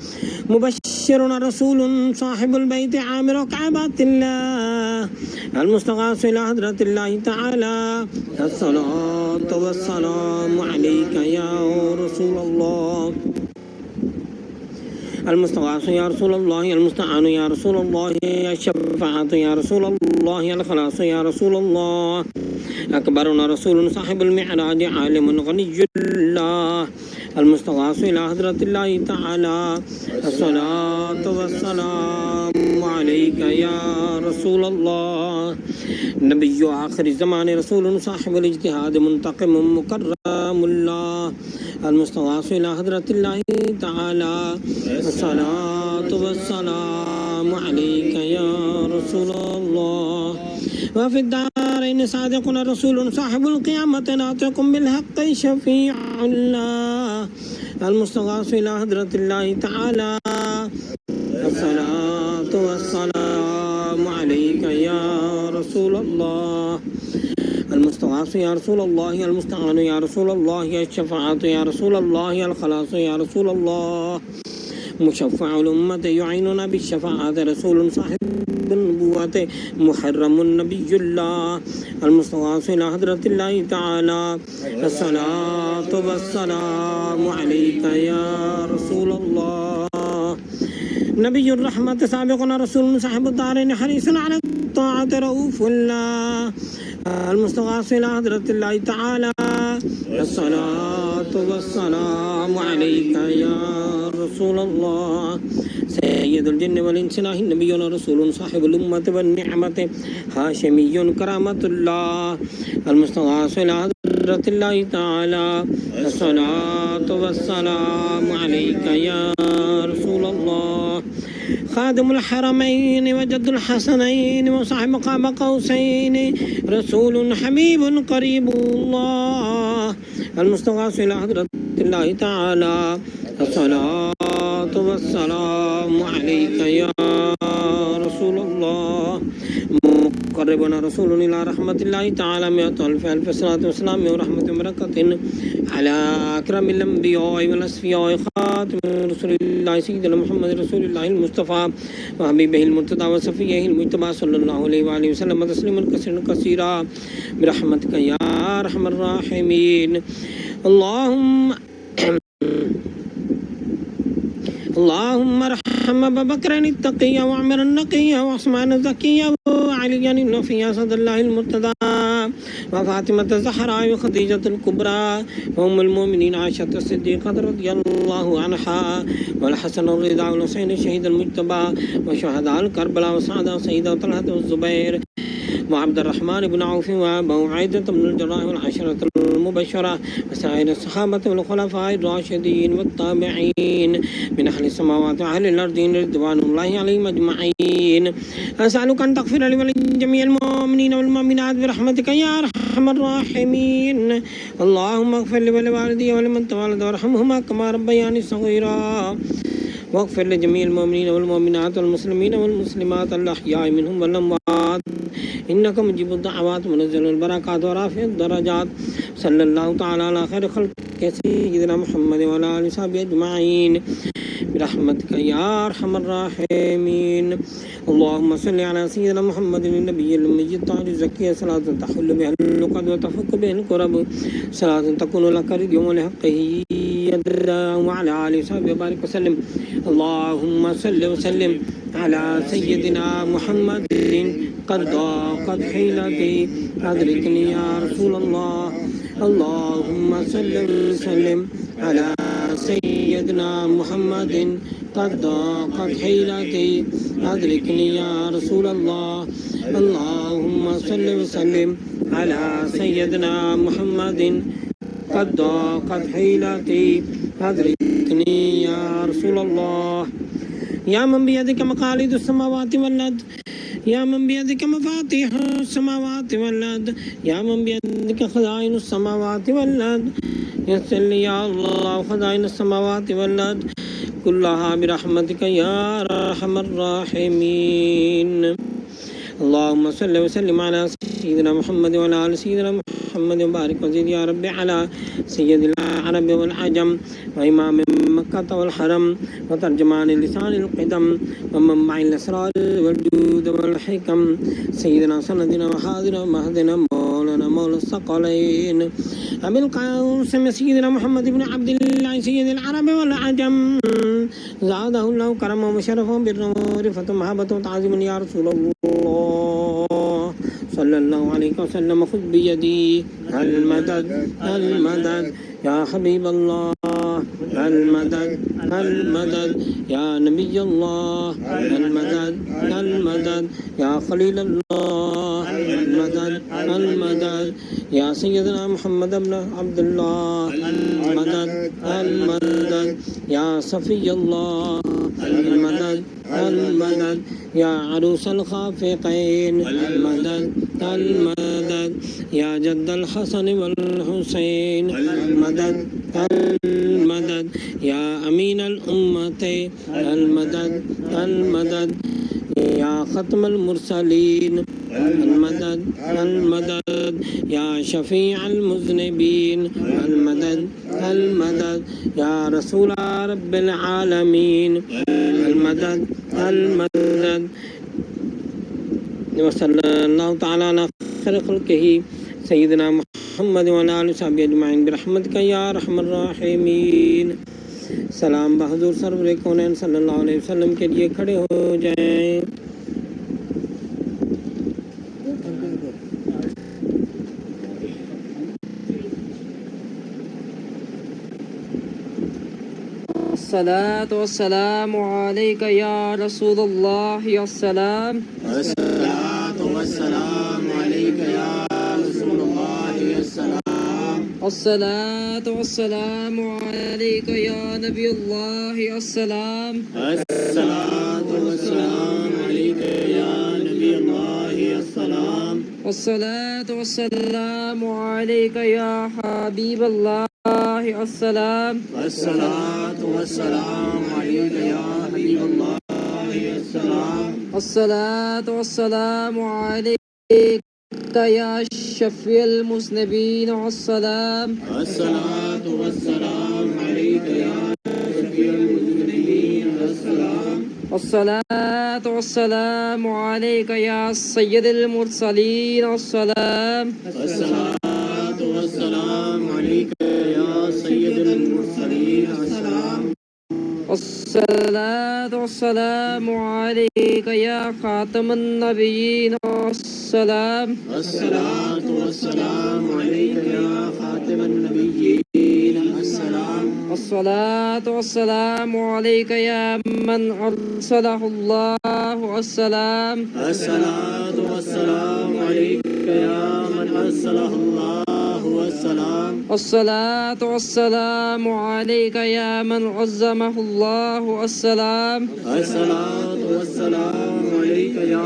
مبشرنا رسول صاحب البيت عامر كعبات الله المستغاث إلى حضرة الله تعالى الصلاة والسلام عليك يا رسول الله. المستغاث يا رسول الله المستعان يا رسول الله الشفاعة يا رسول الله الخلاص يا رسول الله. أكبرنا رسول صاحب المعراج عالم غني الله المستغاث إلى حضرة الله تعالى الصلاة والسلام عليك يا رسول الله. نبي آخر الزمان رسول صاحب الاجتهاد منتقم مكرم الله المستغاث إلى حضرة الله تعالى الصلاة والسلام عليك يا رسول الله. وفي الدارين صادقنا رسول صاحب القيامة ناطق بالحق شفيع الله المستغاث إلى حضرة الله تعالى الصلاة والسلام عليك يا رسول الله. المستغاث يا رسول الله المستعان يا رسول الله الشفاعة يا رسول الله الخلاص يا رسول الله. مشفع الأمة يعيننا بالشفاعة رسول صاحب النبوة محرم النبي الله المستغاث إلى حضرة الله تعالى الصلاة والسلام عليك يا رسول الله. नबीयुर रहमत साबिक़ुन रसूलुन साहिबुद दारैन हरीसन अला ताअत रऊफुल्लाह المستغاث إلى حضرة الله تعالى الصلاة والسلام عليك يا رسول الله سيد الجن والإنس النبي رسول صاحب الأمة والنعمة هاشمي كرامة الله المستغاث إلى حضرة الله تعالى الصلاة والسلام عليك يا رسول الله خادم الحرمين وجد الحسنين وصاحب مقام قوسين رسول حبيب قريب الله المستغاث إلى حضرة الله تعالى الصلاة والسلام عليك يا رسول الله مقربنا رسول إلى رحمة الله تعالى مئة ألف صلاة والسلام ورحمة وبركة على أكرم الأنبياء والأصفياء خاتم رسول الله سيدنا محمد رسول الله المصطفى وحبيبه المرتضى وصفيه المجتبى صلى الله عليه وآله وسلم تسليما كثيرا كثيرا برحمتك يا أرحم الراحمين اللهم ارحم أبا بكر التقي وعمر النقي وعثمان الزكي وعليا الوفي أسد الله المرتضى وفاطمة الزهراء وخديجة الكبرى وأم المؤمنين عائشة الصديقة رضي الله عنها والحسن الرضا والحسين الشهيد المجتبى وشهداء الكربلاء وسعد سيدة طلحة والزبير وعبد الرحمن بن عوف وأبو عبيدة بن الجراح والعشرة المبشرة وسائر الصحابة والخلفاء الراشدين والتابعين من أهل السماوات وأهل الأرض رضوان الله عليهم أجمعين أسألك أن تغفر لي ولجميع المؤمنين والمؤمنات برحمتك يا أرحم الراحمين اللهم اغفر لي ولوالدي ولمن تولد وارحمهما كما ربياني صغيرا واغفر لجميع المؤمنين والمؤمنات والمسلمين والمسلمات الأحياء منهم والأموات إنك مجيب الدعوات منزل البركات ورافع الدرجات صلى الله تعالى على خير خلق سيدنا محمد وعلى آله وصحبه أجمعين برحمتك يا أرحم الراحمين اللهم صل على سيدنا محمد النبي الأمي الطاهر الزكي صلاة تحل بها اللقد وتفك بها الكرب صلاة تكون لك رضيا ولحقه يدرا وعلى آله وصحبه وبارك وسلم اللهم صل وسلم على سيدنا محمد قد ضاقت حيلتي أدركني يا رسول الله اللهم صل وسلم على سيدنا محمد قد ضاقت حيلتي أدركني يا رسول الله اللهم صل وسلم على سيدنا محمد قد ضاقت حيلتي أدركني يا رسول الله يا من بيدك مقاليد السماوات والأرض يا من بيدك مفاتيح السماوات والأرض يا من بيدك خزائن السماوات والأرض يسر لي يا الله خزائن السماوات والأرض كلها برحمتك يا أرحم الراحمين اللهم صل وسلم على سيدنا محمد وعلى آل سيدنا محمد وبارك وزد يا رب على سيد العرب والعجم وإمام مكة والحرم وترجمان لسان القدم ومنبع الأسرار والجود والحكم سيدنا سندنا وحاضنا ومهدنا مولانا مولى الثقلين أبي القاسم سيدنا محمد بن عبد الله سيد العرب والعجم زاده الله كرما وشرفا بالنور فتمهبة وتعظيما يا رسول الله صلى الله عليه وسلم خذ بيدي المدد المدد يا حبيب الله المدد المدد يا نبي الله المدد المدد يا خليل الله المدد المدد يا سيدنا محمد بن عبد الله المدد المدد يا صفي الله المدد المدد يا عروس الخافقين المدد المدد يا جد الحسن والحسين المدد المدد يا أمين الأمة المدد المدد يا ختم المرسلين المدد المدد يا شفيع المذنبين المدد المدد يا رسول رب العالمين المدد المدد وصلى الله تعالى على خير خلقه سيدنا محمد وعلى آله وصحبه أجمعين برحمتك يا أرحم الراحمين सलाम बहादुर सरवर कौनैन सल्लल्लाहु अलैहि वसल्लम के लिए खड़े हो जाएं। अस्सलातु वस्सलामु अलैका या रसूलुल्लाह अस्सलाम। अस्सलातु वस्सलामु अलैका या रसूलुल्लाह अस्सलाम। अस्सलातु वस्सलामु अलैका या नबीउल्लाह अस्सलाम। अस्सलातु वस्सलामु अलैका या नबीउल्लाह अस्सलाम। अस्सलातु वस्सलामु अलैका या हबीबल्लाह अस्सलाम। अस्सलातु वस्सलामु अलैका या हबीबल्लाह अस्सलाम। अस्सलातु वस्सलामु अलैका या शफीउल मुज़निबीन अस्सलाम। अस्सलातु वस्सलामु अलैका या शफीउल मुज़निबीन अस्सलाम। अस्सलातु वस्सलामु अलैका या सय्यदुल मुरसलीन अस्सलाम। अस्सलातु वस्सलामु अलैका या सय्यदुल मुरसलीन अस्सलाम। अस्सलातु वस्सलामु अलैका या खातमुन नबिय्यीन अस्सलाम। अस्सलातु वस्सलामु अलैका या खातिमुन नबिय्यीन अस्सलाम। अस्सलातु वस्सलामु अलैका या मन अरसलहुल्लाहु अस्सलाम। अस्सलातु वस्सलामु अलैका या मन अरसलहुल्लाहु अस्सलाम। अस्सलातु वस्सलामु अलैका या मन अज़्ज़महुल्लाहु अस्सलाम। अस्सलातु वस्सलामु अलैका या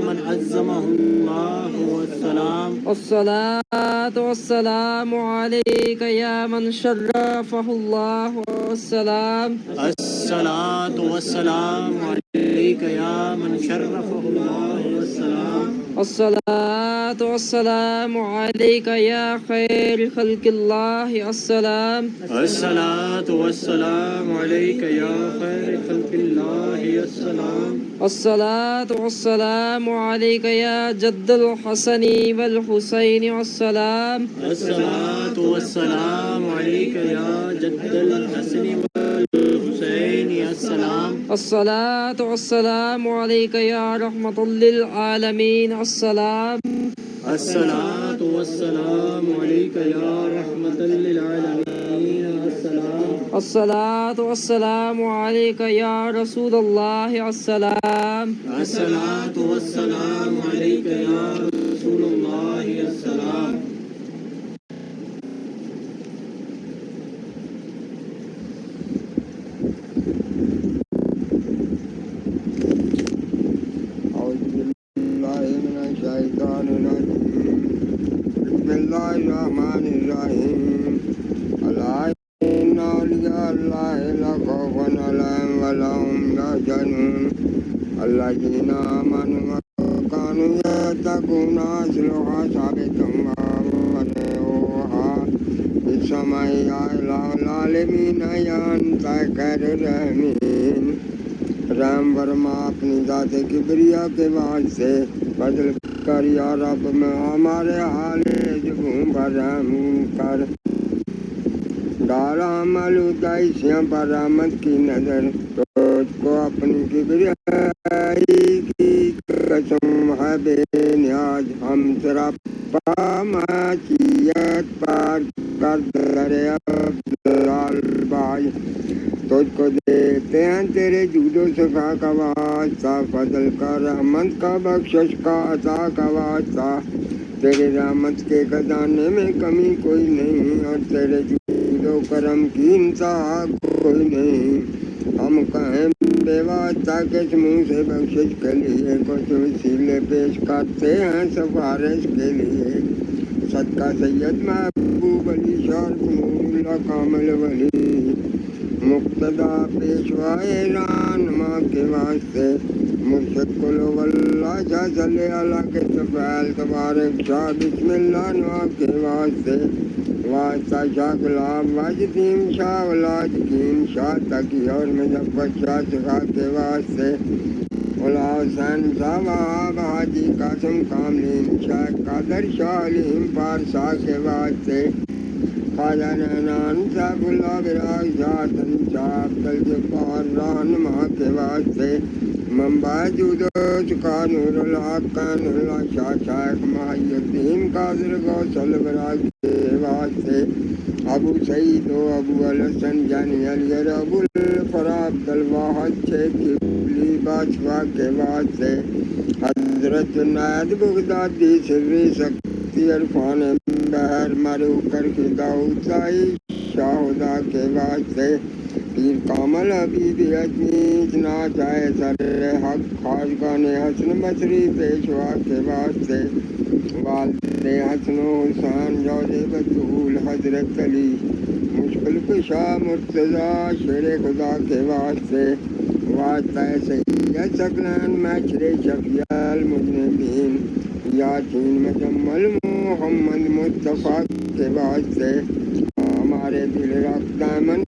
मन अज़्ज़महुल्लाहु अस्सलाम। अस्सलातु वस्सलामु अलैका या मन शर्रफहुल्लाहु अस्सलाम। अस्सलातु वस्सलामु अलैका या मन शर्रफहुल्लाहु अस्सलाम। अस्सलातु वस्सलामु अलैका या खैर खल्क़िल्लाह अस्सलाम। अस्सलातु वस्सलामु अलैका या खैर खल्क़िल्लाह अस्सलाम। अस्सलातु वस्सलामु अलैका या जद्दुल हसनी वल हुसैन अस्सलाम। अस्सलातु वस्सलामु अलैका या जद्दुल हसनी वल हुसैन अस्सलाम। अस्सलातु वस्सलामु अलैका या रहमतुल लिल आलमीन अस्सलाम। अस्सलातु वस्सलामु अलैका या रहमतल लिल आलमीन अस्सलाम। अस्सलातु वस्सलामु अलैका या रसूलल्लाह अस्सलाम। अस्सलातु वस्सलामु अलैका या रसूलल्लाह अस्सलाम। बिस्मिल्लाहिर्रहमानिर्रहीम। अला इन्ना औलिया अल्लाहि ला खौफुन अलैहिम व ला हुम यहज़नून। अल्लज़ीना आमनू व कानू यत्तक़ून असलुहा साबितुम व अमनुहा बिस्समाइ या इलाहुल आलमीन या अंता खैरुर रहमीन। रहम फरमा अपनी ज़ात किबरिया के वास्ते फज़ल कर या रब में हमारे हाले जुबों पर रहम कर। डाला अमल उदाइसियाँ पर रहमत की नज़र तुझको अपनी किबरियाई की कसम है बेनियाज। हम तेरा पामाचियत पार कर दरिया लाल बाज। तुझको देते हैं तेरे जूदो सफा का वास्ता, फजल का रहमत का बख्शिश का अता का वास्ता। तेरे रहमत के खजाने में कमी कोई नहीं और तेरे जूदो करम की इंतहा कोई नहीं। हम कहें बेवास्ता किस मुँह से बख्शिश के लिए कुछ वसीले पेश करते हैं सिफारिश के लिए। सदका सैयद महबूब अली शाह नूरुल्लाह कामिल वली मुक्तदा पेशवाए रानमा के वास्ते मुर्शद कुल वल्ला शाह सल्ले अला के तफैल तबारक शाह बिस्मिल्लाह नुआ के वास्ते वास्ता शाह गुलाम वाजिदीन शाह औलाद कीम शाह तकी और मुजफ्फर शाह सखा के वास्ते उला हुसैन शाह वहाब हाजी कासिम कामलीन शाह कादर शाह अलीम पारशाह के वास्ते खाजा नैनान साफुल्ला विराग शासन चाप तल जब्बार रान माँ के वास्ते मंबा जुदो चुका नूरुल हक नूरुल शाह शाख महायुद्दीन कादिर गौसल विराग के वास्ते अबू सईद अबू अल हसन जानी अलियर अबुल फराब दलवाहद शेख किबली बादशाह के वास्ते हजरत जुनैद बगदादी सिर्री शक्ति अरफान बहर मरू कर खिदाउताई शाहुदा के वास्ते पीर कामल हबीब अजमीज ना जाए सर हक खासगान हसन बसरी पेशवा के वास्ते वालदे हसन हुसैन जौजे बतूल हजरत अली मुश्किल कुशा मुर्तज़ा शेर खुदा के वास्ते वास्ता सैयद सकलान मैशरे शफियाल मुजनबीन यासीन मुजम्मल मोहम्मद मुस्तफ़ा के वास्ते हमारे दिल रखता मन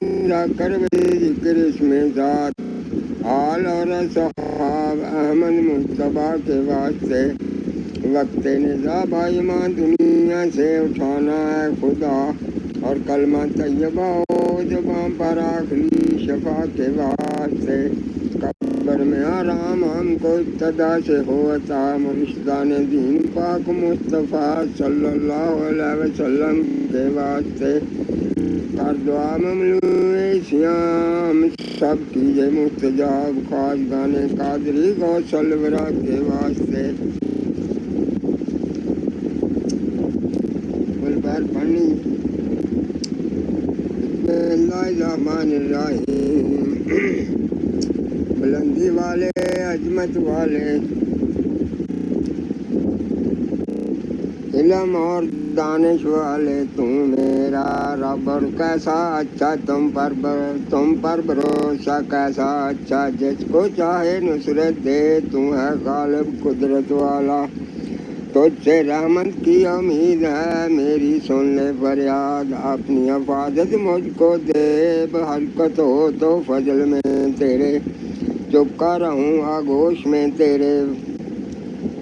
कर जिक्र इसमें ज़ात आल और सहाब अहमद मुस्तफ़ा के वास्ते वक्त निज़ा भाई माँ दुनिया से उठाना है खुदा और कलमा तैयबा हो ज़ुबां पर आखिरी शफा के वास्ते कब्र में आराम हमको इब्तदा से हो अता मुर्शिदान दीन पाक मुस्तफ़ा सल्लल्लाहु अलैहि वसल्लम के वास्ते कर दुआ ममलूए श्याम सब कीजे मुस्तजाब खासगान कादरी गौसल वरा के वास्ते बुलबार पढ़नी बिस्मिल्लाहिर्रहमानिर्रहीम बुलंदी वाले अजमत वाले इल्म और दानिश वाले तू मेरा रब और कैसा अच्छा तुम पर भरोसा कैसा अच्छा जिसको चाहे नुसरत दे तू है गालिब कुदरत वाला तुझसे रहमत की उम्मीद है मेरी सुन ले फरियाद अपनी हिफाजत मुझको दे हरकत हो तो फजल में तेरे चुपका रहूं आगोश में तेरे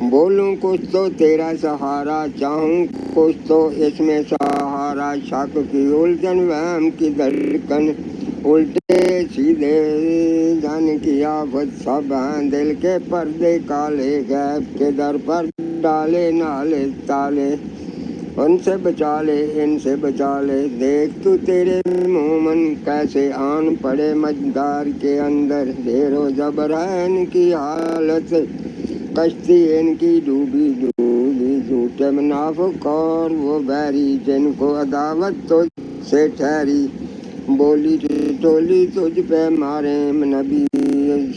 बोलूं कुछ तो तेरा सहारा चाहूं कुछ तो इसमें सहारा शक की उलझन वहम की धड़कन उल्टे सीधे जान की आफत सब हैं दिल के पर्दे काले गैब के दर पर डाले नाले ताले उनसे बचा ले इनसे बचा ले देख तू तेरे मोमन कैसे आन पड़े मझदार के अंदर ढेरों जबर है इनकी हालत कश्ती इनकी डूबी डूबी झूठे मुनाफिक और वो बैरी जिनको अदावत तो से ठहरी बोली टोली तुझ पे मारे नबी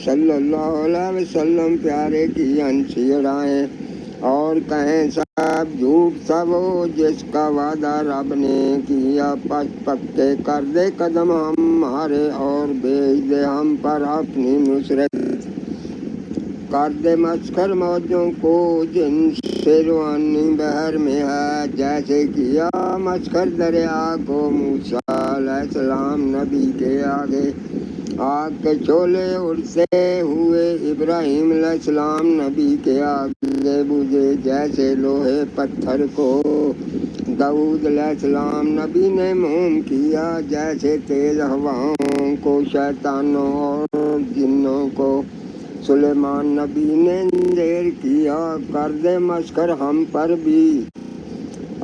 सल्लल्लाहु अलैहि वसल्लम प्यारे की हंसी उड़ाएं और कहें सब झूठ सब हो जिसका वादा रब ने किया पक्के कर दे कदम हमारे और भेज दे हम पर अपनी नुसरत कर दे मस्कर मौजों को जिनसे रूहानी बहर में है जैसे किया मस्कर दरिया को मूसा अलैहिस्सलाम नबी के आगे आग के शोले उड़ते हुए इब्राहिम अलैहिस्सलाम नबी के आगे बुझे जैसे लोहे पत्थर को दाऊद अलैहिस्सलाम नबी ने मोम किया जैसे तेज हवाओं को शैतानों और जिन्नों को सुलेमान नबी ने देर किया कर दे मस्कर हम पर भी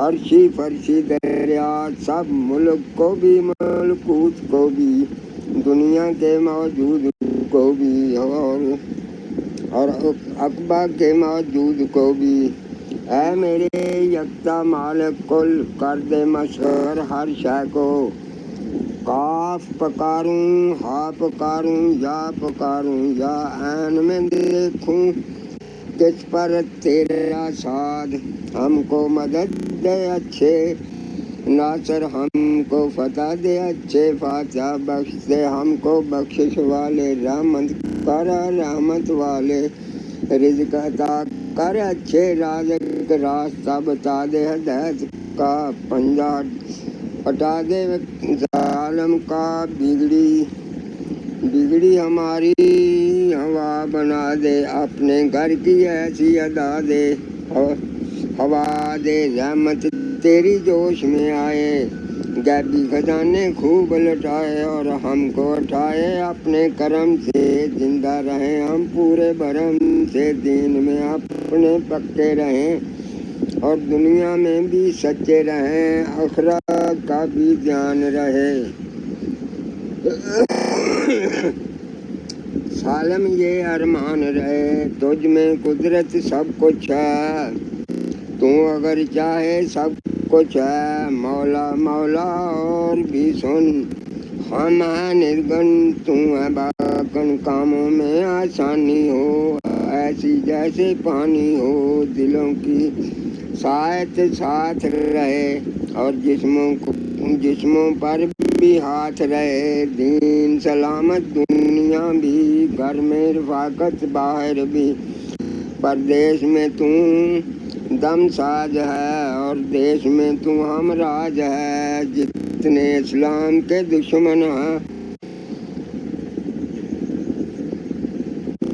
अर्शी फर्शी दरिया सब मुल्क को भी मलकूत को भी दुनिया के मौजूद को भी और अकबा के मौजूद को भी ऐ मेरे यकता मालिक कुल कर दे मशहूर हर शय को काफ पकारूं हा पकारूं या ऐन में देखूं किस पर तेरा साध हमको मदद दे अच्छे नासर हमको फतह दे अच्छे फातिहा बख्श दे हमको बख्शिश वाले रहमत वाले रिज़्क़ अता कर अच्छे राज़िक़ रास्ता बता दे हिदायत का पंजा हटा दे जालिम का बिगड़ी हमारी हवा बना दे अपने घर की ऐसी अदा दे हवा दे रहमत तेरी जोश में आए गैबी खजाने खूब लुटाए और हमको उठाए अपने करम से। जिंदा रहे हम पूरे भरम से, दीन में अपने पक्के रहें और दुनिया में भी सच्चे रहें, आखिरत का भी ध्यान रहे। सालम ये अरमान रहे, तुझ में कुदरत सब कुछ है, तू अगर चाहे सब कुछ है। मौला मौला और भी सुन, हम है निर्गुण, तू है बाकन, कामों में आसानी हो ऐसी जैसे पानी हो। दिलों की साथ साथ रहे और जिस्मों पर भी हाथ रहे। दीन सलामत दुनिया भी, घर में रफाकत बाहर भी। परदेश में तू दम साज है और देश में तू हमराज है। जितने इस्लाम के दुश्मन हैं,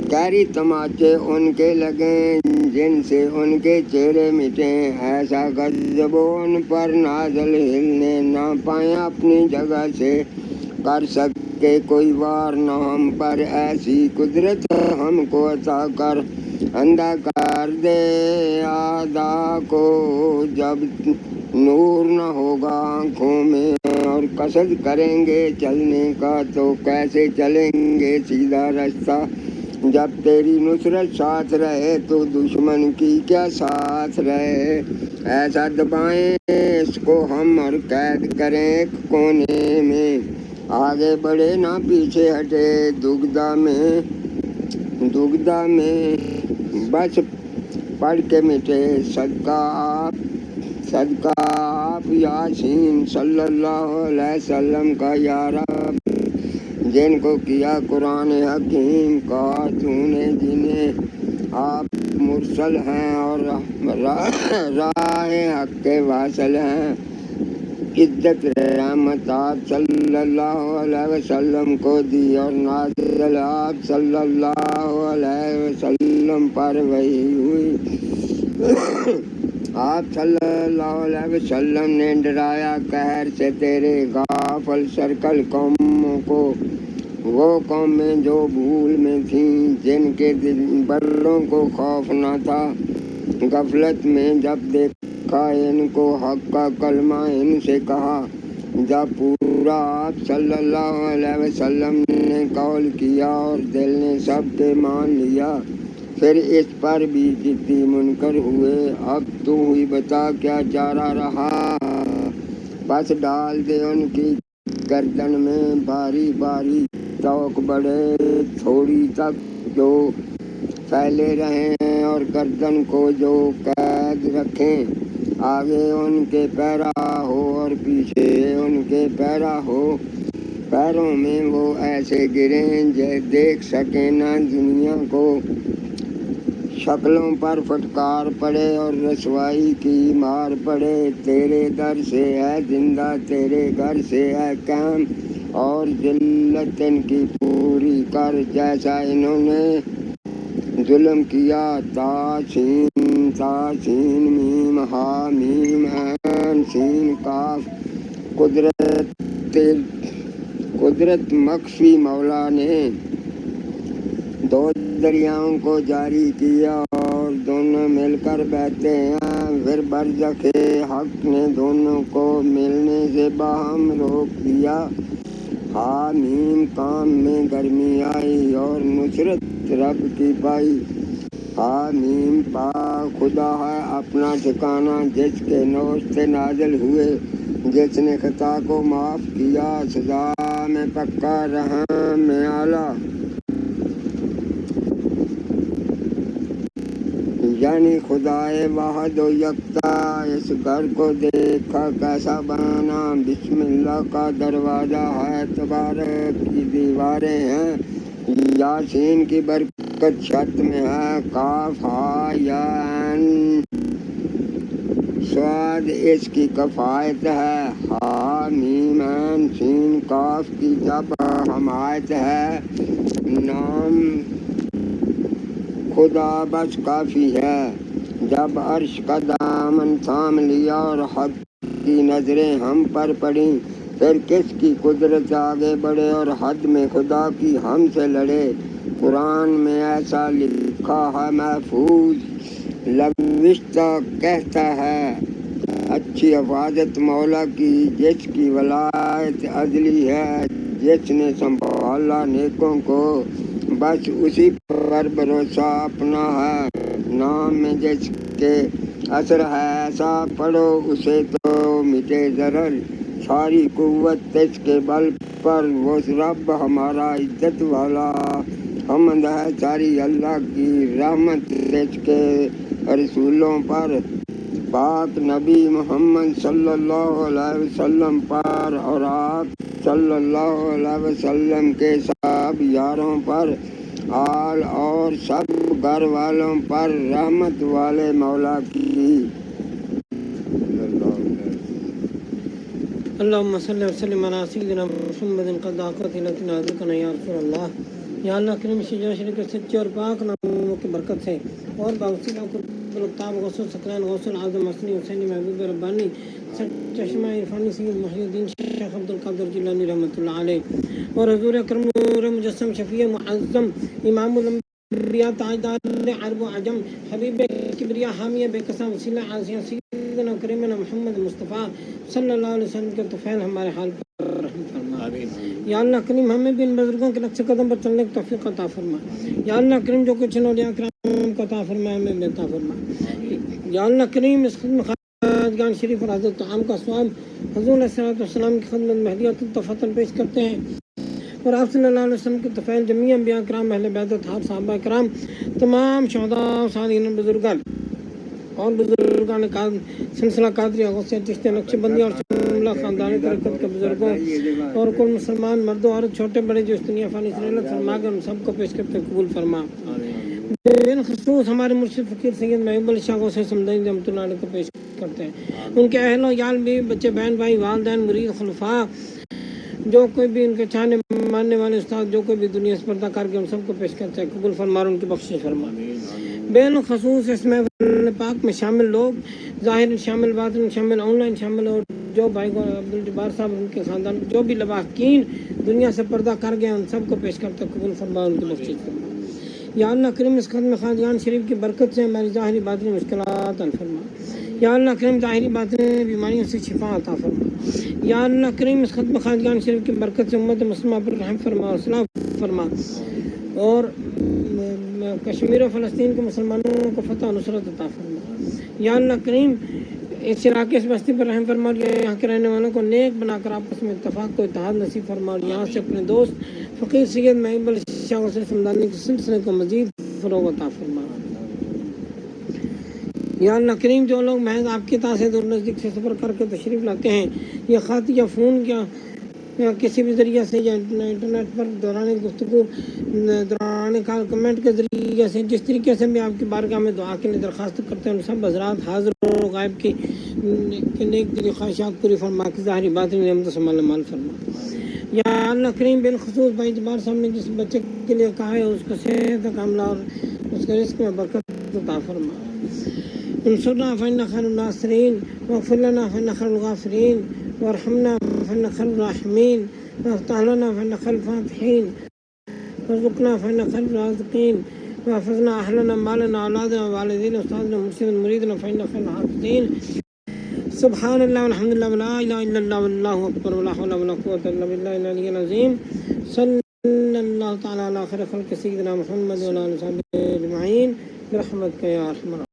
कैरी तमाचे उनके लगे, जिनसे उनके चेहरे मिटे। ऐसा गजब उन पर नाज़िल, हिलने ना पाए अपनी जगह से। कर सके कोई वार न हम पर, ऐसी कुदरत हमको अता कर। अंधा कर दे आदा को जब नूर न होगा आँखों में, और कसद करेंगे चलने का तो कैसे चलेंगे सीधा रास्ता। जब तेरी नुसरत साथ रहे तो दुश्मन की क्या साथ रहे। ऐसा दबाएं इसको हम और कैद करें एक कोने में, आगे बढ़े ना पीछे हटे। दुग्धा में बस पढ़ के मिटे। सदका आप यासीन सल्लल्लाहु अलैहि वसल्लम का यारा, जिनको किया कुरान हकीम का तूने, जिन्हें आप मुरसल हैं और राह हक के वासल हैं। इज्जत रहमत आप सल्लल्लाहु अलैहि वसल्लम को दी और नाज़िल आप सल्लल्लाहु अलैहि वसल्लम पर वही हुई। आप सल्लल्लाहु अलैहि वसल्लम ने डराया कहर से तेरे गाफल सर्कल कौमों को। वो कौमें जो भूल में थीं, जिनके बड़ों को खौफ न था। गफलत में जब देखा इनको हक का कलमा इनसे कहा। जब पूरा आप सल्लल्लाहु अलैहि वसल्लम ने कौल किया और दिल ने सबके मान लिया, फिर इस पर भी जिद्दी मुनकर हुए। अब तू ही बता क्या चारा रहा, बस डाल दे उनकी गर्दन में बारी बारी तौक बढ़े थोड़ी तक जो फैले रहें, और गर्दन को जो कैद रखें। आगे उनके पैरा हो और पीछे उनके पैरा हो, पैरों में वो ऐसे गिरें जे देख सके ना दुनिया को। शक्लों पर फटकार पड़े और रसवाई की मार पड़े। तेरे दर से है जिंदा, तेरे घर से है काम, और जिल्लत इनकी पूरी कर जैसा इन्होंने जुल्म किया। तासीन तासीन मीम हा मीम ऐन सीन काफ। कुदरत मख्फी मौला ने दो दरियाओं को जारी किया और दोनों मिलकर बहते हैं। फिर बरज़खे हक ने दोनों को मिलने से बाहम रोक दिया। हामीम काम में गर्मी आई और नुसरत रब की पाई। हामीम पा खुदा है अपना ठिकाना, जिसके नौश्ते नाजिल हुए, जिसने खता को माफ़ किया। सजा में पक्का रहम में आला, यानी खुदाए वाहद व यकता। इस घर को देखा कैसा बना, बिस्मिल्लाह का दरवाज़ा है, तबारक की दीवारें हैं, यासीन की बरकत छत में है। काफ हा या ऐन स्वाद इसकी कफ़ायत है। हा मीम ऐन सीन काफ की जब हमायत है। नाम खुदा बस काफ़ी है। जब अर्श का दामन थाम लिया और हक की नजरें हम पर पड़ी, फिर किसकी कुदरत आगे बढ़े और हद में खुदा की हमसे लड़े। कुरान में ऐसा लिखा है महफूज, लविश्ता कहता है अच्छी हिफाजत मौला की, जिसकी वलायत अदली है, जिसने संभाला नेकों को, बस उसी पर भरोसा अपना है। नाम में जिसके असर है ऐसा पढ़ो उसे तो मिटे जरर, सारी कुव्वत इसके बल पर, वो रब हमारा इज्जत वाला। हमद है सारी अल्लाह की, रहमत इसके रसूलों पर, पाक नबी मोहम्मद सल्लल्लाहु अलैहि वसल्लम पर और आप सल्लल्लाहु अलैहि वसल्लम के सब यारों पर, आल और सब घर वालों पर रहमत वाले मौला की। अल्लाहुम्मा सल्लि व सल्लिम अला सय्यिदिना मुहम्मदिन क़द आक़त इलैना ज़िक्रना या रसूल अल्लाह। या अल्लाह करीम शरीफ के सच्चे और पाक नामों की बरकत से और बावसीला कुतुब गौसुल सकलैन गौसुल आज़म हसनी हुसैनी महबूब रब्बानी चश्मा इरफानी सैयद मुहियुद्दीन शेख अब्दुल कादिर जिलानी रहमतुल्लाह अलैह और हुज़ूर अकरम मुजस्सम शफ़ी मुअज़्ज़म इमामुल अंबिया ताजदार अरब व अजम हबीब किबरिया हामिया बेकसा वसीला आसिया सय्यदना करीमना मोहम्मद मुस्तफ़ा सल्लल्लाहु अलैहि वसल्लम के तफ़ैल हमारे हाल पर रहम फरमा। या अल्लाह करीम हमें भी इन बुजुर्गों के नक्शे कदम पर चलने की तौफीक अता फरमा। या अल्लाह करीम जो कुछ औलिया किराम को अता फरमा हमें भी अता फरमा। या अल्लाह करीम इस खिदमत खाजगान शरीफ और हज़रत आम का स्वाब हुज़ूर अलैहि सलाम की खिदमत महदियत तफ़तन पेश करते हैं और आप सल्लल्लाहु अलैहि वसल्लम के तफ़ैल जमी अंबिया किराम अहले बैत हाब सहाबा किराम तमाम शुहदा सालिहीन बुजुर्गान और बुजुर्गान का सिलसिला कादरिया गौसिया चिश्तिया नक्शबंदिया और शिमला ख़ानदानी तरीक़त के बुजुर्गों और कुल मुसलमान मर्दों और छोटे बड़े जो इस दुनिया फ़ानी से रहमत फरमा कर उन सबको पेश करते कबूल फरमा। बिलख़ुसूस हमारे मुर्शिद फ़कीर सैयद महबूब अली शाह गौसे समदनी रहमतुल्लाह अलैह को पेश करते हैं। उनके अहलो याल भी बच्चे बहन भाई वालिदैन मुरीद खुलफा जो कोई भी उनके चाहने मानने वाले उस्ताद जो कोई भी दुनिया से पर्दा करके उन सबको पेश करते हैं कबूल फरमा और उनकी बख्शिश फरमा। बेलखसूस इस महफिल पाक में शामिल लोग ज़ाहिर शामिल बातिन शामिल ऑनलाइन शामिल और जो भाई अब्दुल जब्बार साहब उनके ख़ानदान जो भी लवाकीन दुनिया से पर्दा कर गए उन सबको पेश करते कबूल फरमा उनकी बख्शिश फरमा। या अल्लाह करीम इस खत्म खाजगान शरीफ की बरकत से हमारी ज़ाहिरी बातिनी मुश्किलात हल फरमा। या अल्लाह करीम ज़ाहिरी बातिनी बीमारियों से शिफा अता फरमा। या अल्लाह करीम इस खत्म खाजगान शरीफ की बरकत से उम्मत मुस्लिमा पर रहम फरमा और सलाम फरमा और कश्मीर और फ़लस्तीन के मुसलमानों को फतह नुसरत अता फरमा। या अल्लाह करीम इस इलाके इस बस्ती पर रहम फरमा और यहाँ के रहने वालों को नेक बनाकर आपस में इत्तफाक को इत्तेहाद नसीब फरमा और यहाँ से अपने दोस्त फ़कीर सैयद महबूब अली शाह गौसे समदनी के सिलसिले को मज़ीद फ़रोग़ अता फरमा। या अल्लाह करीम जो लोग महज आपकी ताक़त से दूर नज़दीक से सफ़र करके तशरीफ़ लाते हैं या ख़त या फ़ोन या किसी भी ज़रिए से या इंटरनेट पर दौरान गुफ्तगू दौरान कमेंट के ज़रिए से जिस तरीके से भी आपकी बारगाह में दुआ के लिए दरख्वास्त करते हैं उन सब हज़रात हाज़िर और गायब की नेक दिली ख्वाहिशात पूरी फरमा की ज़ाहिरी बातिनी रहमत से माल फरमा। या अल्लाह करीम बिलख़ुसूस भाई जब्बार साहब ने जिस बच्चे के लिए कहा है उसको सेहत कामला और उसके रिस्क में बरकत अता फरमा। उनसुरना फ़इन्नका खैरुन नासिरीन वग़फ़िर लना फ़इन्नका खैरुल गाफ़िरीन वरहमना फ़इन्नका खैरुर राहिमीन वफ़्तह लना फ़इन्नका खैरुल फ़ातिहीन वरज़ुक़ना फ़इन्नका खैरुर राज़िक़ीन वहफ़िज़ना अहलना मालना औलादना वालिदैन उस्तादना मुर्शिदना मुरीदना फ़इन्नका खैरुल हाफ़िज़ीन। सुब्हानल्लाह वल्हम्दुलिल्लाह वला इलाहा इल्लल्लाह वल्लाहु अकबर वला हौला वला कुव्वता इल्ला बिल्लाहिल अलिय्यिल अज़ीम। सल्लल्लाहु तआला अला खैरि ख़ल्क़ि सय्यिदिना मुहम्मद व अला आलिहि व सहबिहि अजमईन बिरहमतिका या अरहमर